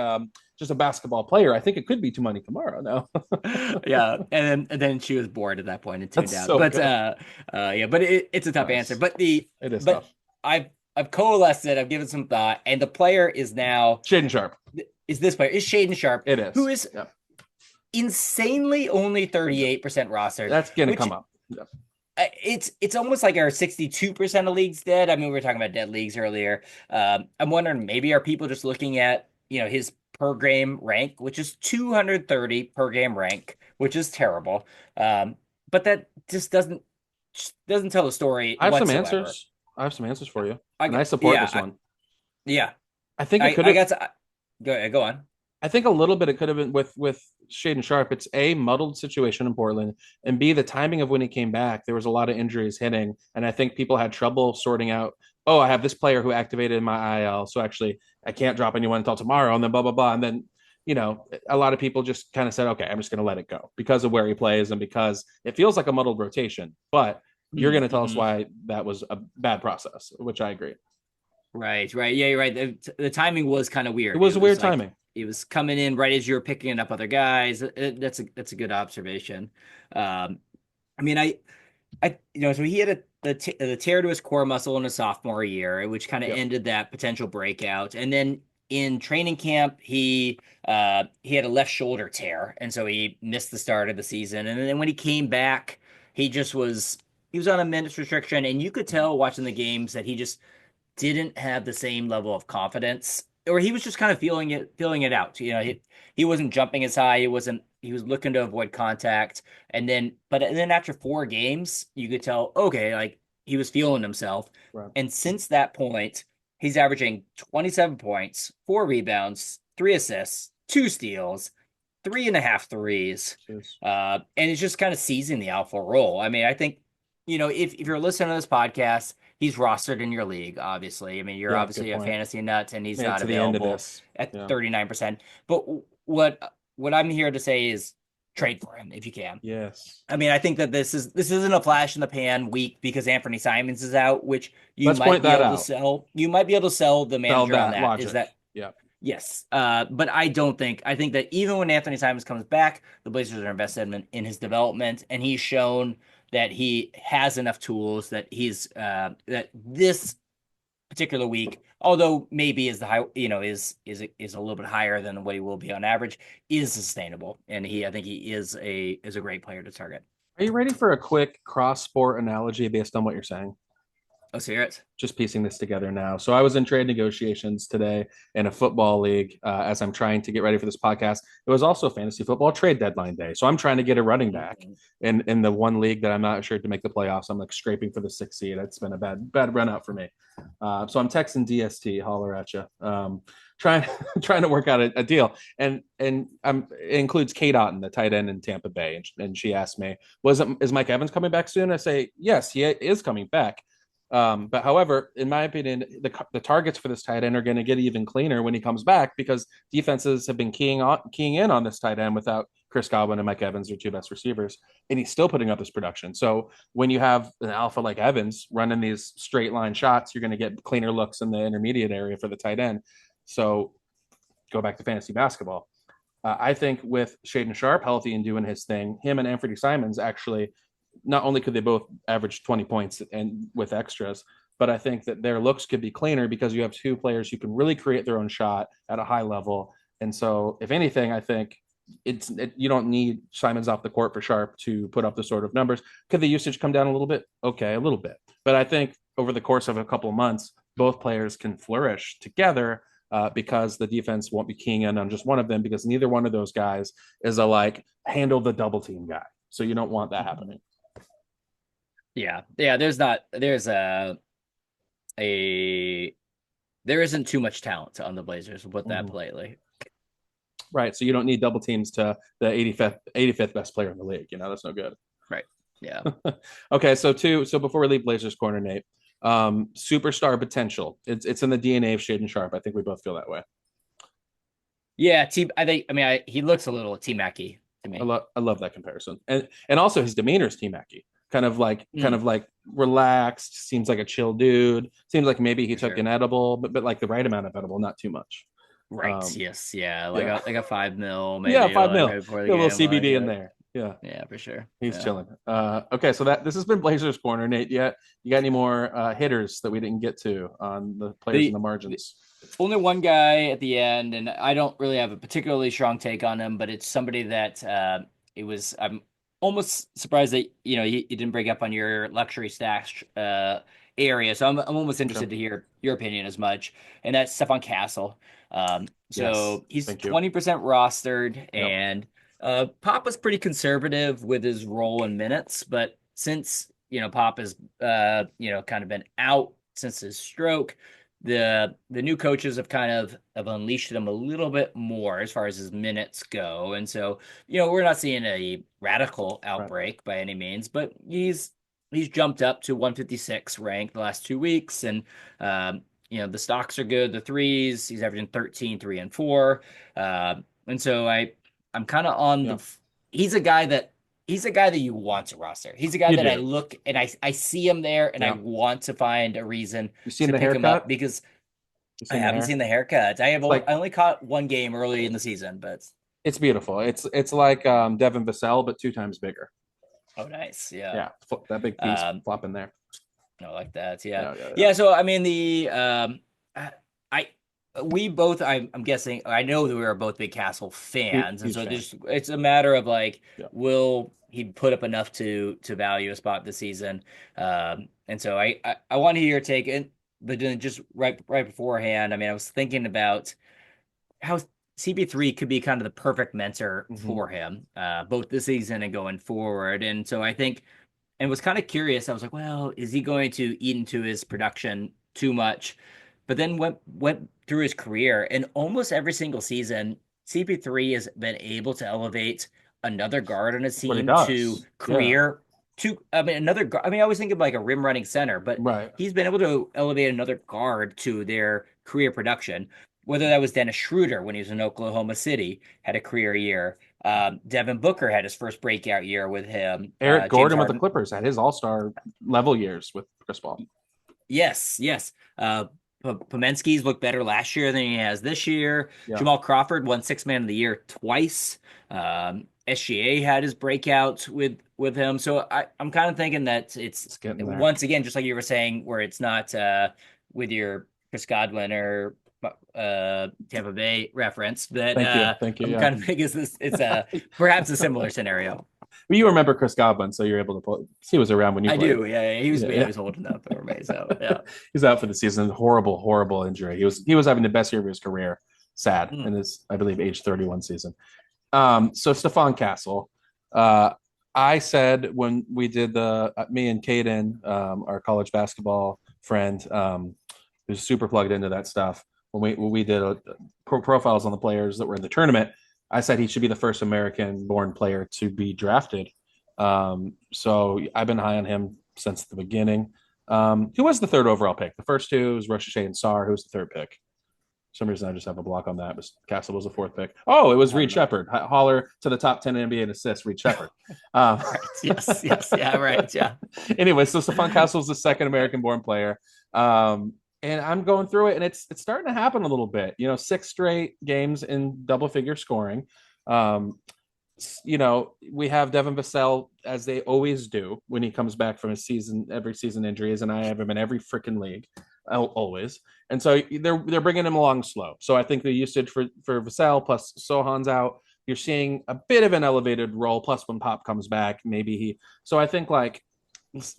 just a basketball player. I think it could be Tumani Kamara now. yeah, and then she was bored at that point and tuned That's out. so But good. yeah, but it's a tough answer. Nice. But It is but tough. I've coalesced it. I've given some thought, and the player is now Shaden Sharp. is this player is Shaden Sharp, It who is. is Yep. insanely only 38% rostered, That's gonna which come up. Yep. it's almost like our 62% of leagues dead. I mean, we were talking about dead leagues earlier. I'm wondering, maybe are people just looking at, his per game rank, which is 230 per game rank, which is terrible. But that just doesn't tell the story I have some whatsoever. answers. I have some answers for you, I and I got, support yeah, this one. yeah. I think it I could I have. got to go on. I think a little bit it could have been with Shaden Sharp. It's a muddled situation in Portland, and B, the timing of when he came back. There was a lot of injuries hitting, and I think people had trouble sorting out. Oh, I have this player who activated my IL, so actually I can't drop anyone until tomorrow, and then blah blah blah, and then a lot of people just kind of said, okay, I'm just going to let it go because of where he plays and because it feels like a muddled rotation. But you're going to tell us Mm-hmm. why that was a bad process, which I agree. Right, right. Yeah, you're right. The timing was kind of It weird. was It a was weird like timing. it was coming in right as you were picking up other guys. That's a good observation. Um, I mean, so he had the tear to his core muscle in his sophomore year, which kind of Yep. ended that potential breakout. And then in training camp, he had a left shoulder tear, and so he missed the start of the season. And then when he came back, he was on a minutes restriction, and you could tell watching the games that he just didn't have the same level of confidence, or he was just kind of feeling it out. He wasn't jumping as high. He was looking to avoid contact. But then after 4 games, you could tell, okay, like he was feeling himself. Right. And since that point, he's averaging 27 points, 4 rebounds, 3 assists, 2 steals, three and a half threes. Cheers. And it's just kind of seizing the alpha role. I mean, I think, if you're listening to this podcast, he's rostered in your league, obviously. I mean, you're Yeah, good obviously a point. fantasy nut, and he's Made it not to the end of available this. at Yeah. 39%. But what I'm here to say is trade for him if you can. Yes. I mean, I think that this isn't a flash in the pan week because Anthony Simons is out, which you Let's might point be that able to out. sell. You might be able to sell the Sell manager on that that. Is logic. that Yeah. Yes, but I think that even when Anthony Simons comes back, the Blazers are invested in his development, and he's shown that he has enough tools that this particular week, although maybe is the high, is a little bit higher than what he will be on average, is sustainable, and I think he is a great player to target. Are you ready for a quick cross sport analogy based on what you're saying? Let's hear it. Just piecing this together now. So I was in trade negotiations today in a football league as I'm trying to get ready for this podcast. It was also fantasy football trade deadline day. So I'm trying to get a running back in the one league that I'm not sure to make the playoffs. I'm like scraping for the 6th seed. It's been a bad run out for me. So I'm texting DST, holler at you. Trying trying to work out a deal, and it includes Kate Otten, the tight end in Tampa Bay, and she asked me, is Mike Evans coming back soon? I say yes, he is coming back. But however, in my opinion, the targets for this tight end are going to get even cleaner when he comes back because defenses have been keying in on this tight end without Chris Godwin and Mike Evans, their two best receivers, and he's still putting up this production. So when you have an alpha like Evans running these straight line shots, you're going to get cleaner looks in the intermediate area for the tight end. So go back to fantasy basketball. I think with Shaden Sharp healthy and doing his thing, him and Anthony Simons actually not only could they both average 20 points and with extras, but I think that their looks could be cleaner because you have two players who can really create their own shot at a high level. And so, if anything, I think you don't need Simons off the court for Sharp to put up the sort of numbers. Could the usage come down a little bit? Okay, a little bit. But I think over the course of a couple of months, both players can flourish together because the defense won't be keying in on just one of them because neither one of those guys is a handle the double team guy. So you don't want that happening. Yeah, yeah. There isn't too much talent on the Blazers. We'll put that politely. Right. So you don't need double teams to the 85th best player in the league. That's no good. Right. Yeah. Okay, so before we leave Blazers corner, Nate, superstar potential. It's in the DNA of Shaden Sharp. I think we both feel that way. Yeah, T I think I mean he looks a little T Mackey to me. I love that comparison, and also his demeanor is T Mackey, kind Mm, of like relaxed. Seems like a chill dude. Seems like maybe he for took sure. an edible, but like the right amount of edible, not too much. Right. Um, Yes. Yeah. yeah, Like a 5 mil yeah, maybe 5 like mil. right before the Get a little game. Like CBD in there. Yeah, yeah, for sure. he's Yeah. chilling. Okay, so that this has been Blazers corner, Nate. Yet you got any more hitters that we didn't get to on the players in The, the the margins? only one guy at the end, and I don't really have a particularly strong take on him, but it's somebody that it was. I'm almost surprised that you didn't break up on your luxury stash area. So I'm almost Okay. interested to hear your opinion as much, and that's Stephon Castle. Yes, So he's thank you. 20% rostered, Yep. and Pop was pretty conservative with his role in minutes, but since Pop has kind of been out since his stroke, the new coaches have kind of have unleashed him a little bit more as far as his minutes go. And so, we're not seeing a radical Right. outbreak by any means, but he's jumped up to 156 rank the last 2 weeks. And the stocks are good, the threes, he's averaging 13, 3, and 4. And so I'm kind of on Yeah. the he's a guy that he's a guy that you want to roster. He's a guy You that I do. look and I see him there and I Yeah. want to find a reason You seen to the pick him up haircut? because You I seen the haven't hair? seen the haircut. It's like I only caught one game early in the season, but it's beautiful. It's like Devin Vassell, but 2 times bigger. oh nice. Yeah. Yeah, that big piece Um flopping there. I like that. Yeah. Yeah, yeah, yeah. Yeah, so I mean the I we both I'm guessing I know that we are both big Castle fans and Huge so fan. there's it's a matter of like Yeah. will he put up enough to value a spot this season. And so I want to hear your take and but then just right beforehand, I mean I was thinking about how CP3 could be kind of the perfect mentor Hmm. for him, both this season and going forward. And so I think, and was kind of curious. I was like, well, is he going to eat into his production too much? But then went through his career, and almost every single season, CP3 has been able to elevate another guard on his That's what he team to does. Yeah. career. I mean, another guard. I mean, I always think of like a rim running center, but Right. he's been able to elevate another guard to their career production whether that was Dennis Schroeder when he was in Oklahoma City, had a career year. Devin Booker had his first breakout year with him. Eric James Gordon with the Harden. Clippers had his all-star level years with Chris Paul. Yes, yes. Pomensky's looked better last year than he has this year. Yeah. Jamal Crawford won Six Man of the Year twice. SGA had his breakout with him. So I'm kind of thinking that it's It's getting there. once again, just like you were saying, where it's not with your Chris Godwin or Tampa Bay reference, but Thank you. Thank you. I'm Yeah. kind of thinking it's a perhaps a similar scenario. But you remember Chris Godwin, so you're able to pull. He was around when you I played. do. Yeah, Yeah, he yeah. was old enough for me. So yeah. He's out for the season. Horrible, horrible injury. He was having the best year of his career. Sad Mm. in his, I believe, age 31 season. So Stephon Castle. Uh, I said when we did the me and Caden, our college basketball friend, who's super plugged into that stuff. When we did profiles on the players that were in the tournament, I said he should be the first American-born player to be drafted. So I've been high on him since the beginning. Who was the third overall pick? The first two was Rochelle and Sarr. Who was the third pick? For some reason I just have a block on that. But Castle was the fourth pick. Oh, it was I Reed don't know. Shepard. Holler to the top 10 NBA in assists, Reed Shepard. Right. Yes. Yes. Yeah. Right. Yeah. Anyway, so Stephon Castle is the second American-born player. And I'm going through it, and it's starting to happen a little bit. 6 straight games in double-figure scoring. We have Devin Vassell, as they always do when he comes back from his every season injuries, and I have him in every freaking league, always. And so they're bringing him along slow. So I think the usage for Vassell plus Sohan's out, you're seeing a bit of an elevated role. Plus, when Pop comes back, maybe he. So I think like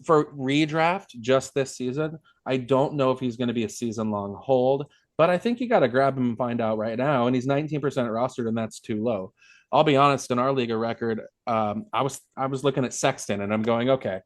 for redraft just this season, I don't know if he's going to be a season long hold, but I think you got to grab him and find out right now. And he's 19% rostered, and that's too low. I'll be honest, in our league of record, I was looking at Sexton, and I'm going, okay,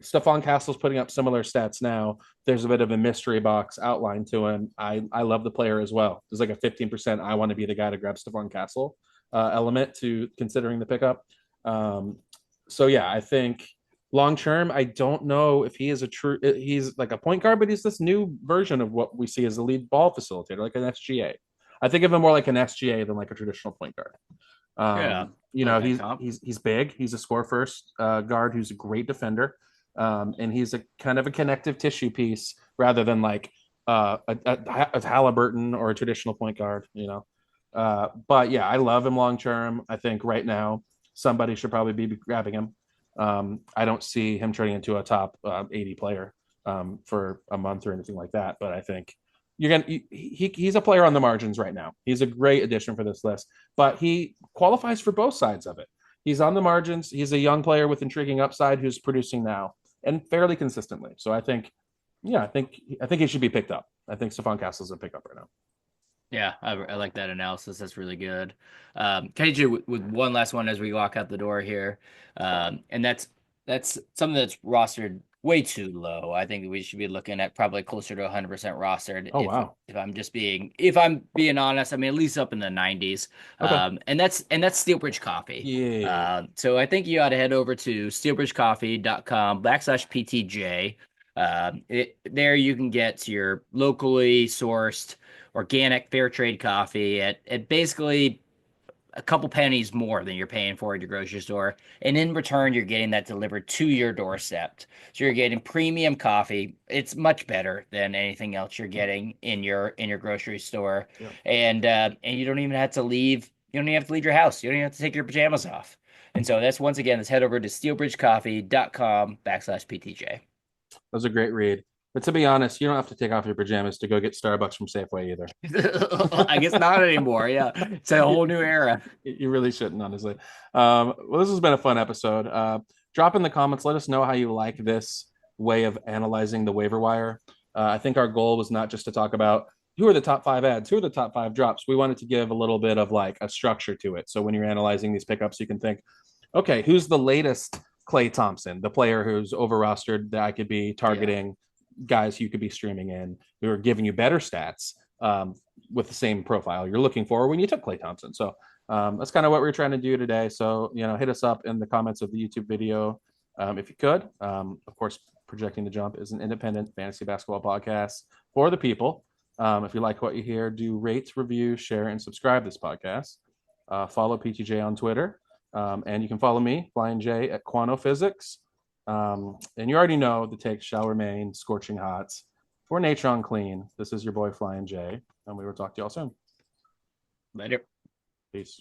Stephon Castle's putting up similar stats now. There's a bit of a mystery box outline to him. I love the player as well. There's like a 15% I want to be the guy to grab Stephon Castle element to considering the pickup. So yeah, I think long term, I don't know if he is a true. He's like a point guard, but he's this new version of what we see as a lead ball facilitator, like an SGA. I think of him more like an SGA than like a traditional point guard. Yeah, You I like know, that comp. he's big. He's a score first guard who's a great defender, and he's a kind of a connective tissue piece rather than like a Halliburton or a traditional point guard. You know, but yeah, I love him long term. I think right now somebody should probably be grabbing him. I don't see him turning into a top 80 player for a month or anything like that, but I think he's a player on the margins right now. He's a great addition for this list, but he qualifies for both sides of it. He's on the margins. He's a young player with intriguing upside who's producing now and fairly consistently. So I think, yeah, I think he should be picked up. I think Stephon Castle's a pickup right now. Yeah, I like that analysis. That's really good. KJ, with one last one as we walk out the door here, and that's something that's rostered way too low. I think we should be looking at probably closer to 100% rostered. Oh wow. If I'm being honest, I mean at least up in the 90s. Okay. And that's Steelbridge Coffee. Yeah. So I think you ought to head over to steelbridgecoffee.com/PTJ. There you can get your locally sourced organic fair trade coffee at basically a couple pennies more than you're paying for at your grocery store. And in return, you're getting that delivered to your doorstep. So you're getting premium coffee. It's much better than anything else you're getting in your grocery store. Yeah. And you don't even have to leave. You don't even have to leave your house. You don't even have to take your pajamas off. And so that's once again, let's head over to steelbridgecoffee.com/PTJ. That was a great read. But to be honest, you don't have to take off your pajamas to go get Starbucks from Safeway either. I guess not anymore. Yeah. It's a whole new era. You really shouldn't, honestly. Well, this has been a fun episode. Drop in the comments. Let us know how you like this way of analyzing the waiver wire. I think our goal was not just to talk about who are the top 5 ads, who are the top 5 drops. We wanted to give a little bit of like a structure to it. So when you're analyzing these pickups, you can think, okay, who's the latest Clay Thompson, the player who's over rostered that I could be Yeah. targeting, guys you could be streaming in who are giving you better stats with the same profile you're looking for when you took Clay Thompson. So that's kind of what we're trying to do today. So, hit us up in the comments of the YouTube video if you could. Of course, Projecting the Jump is an independent fantasy basketball podcast for the people. If you like what you hear, do rate, review, share, and subscribe this podcast. Follow PTJ on Twitter. And you can follow me, Flyin J, at Quano Physics. And you already know the takes shall remain scorching hot. For Natron Clean, this is your boy Flyin J, and we will talk to y'all soon. Later. Peace.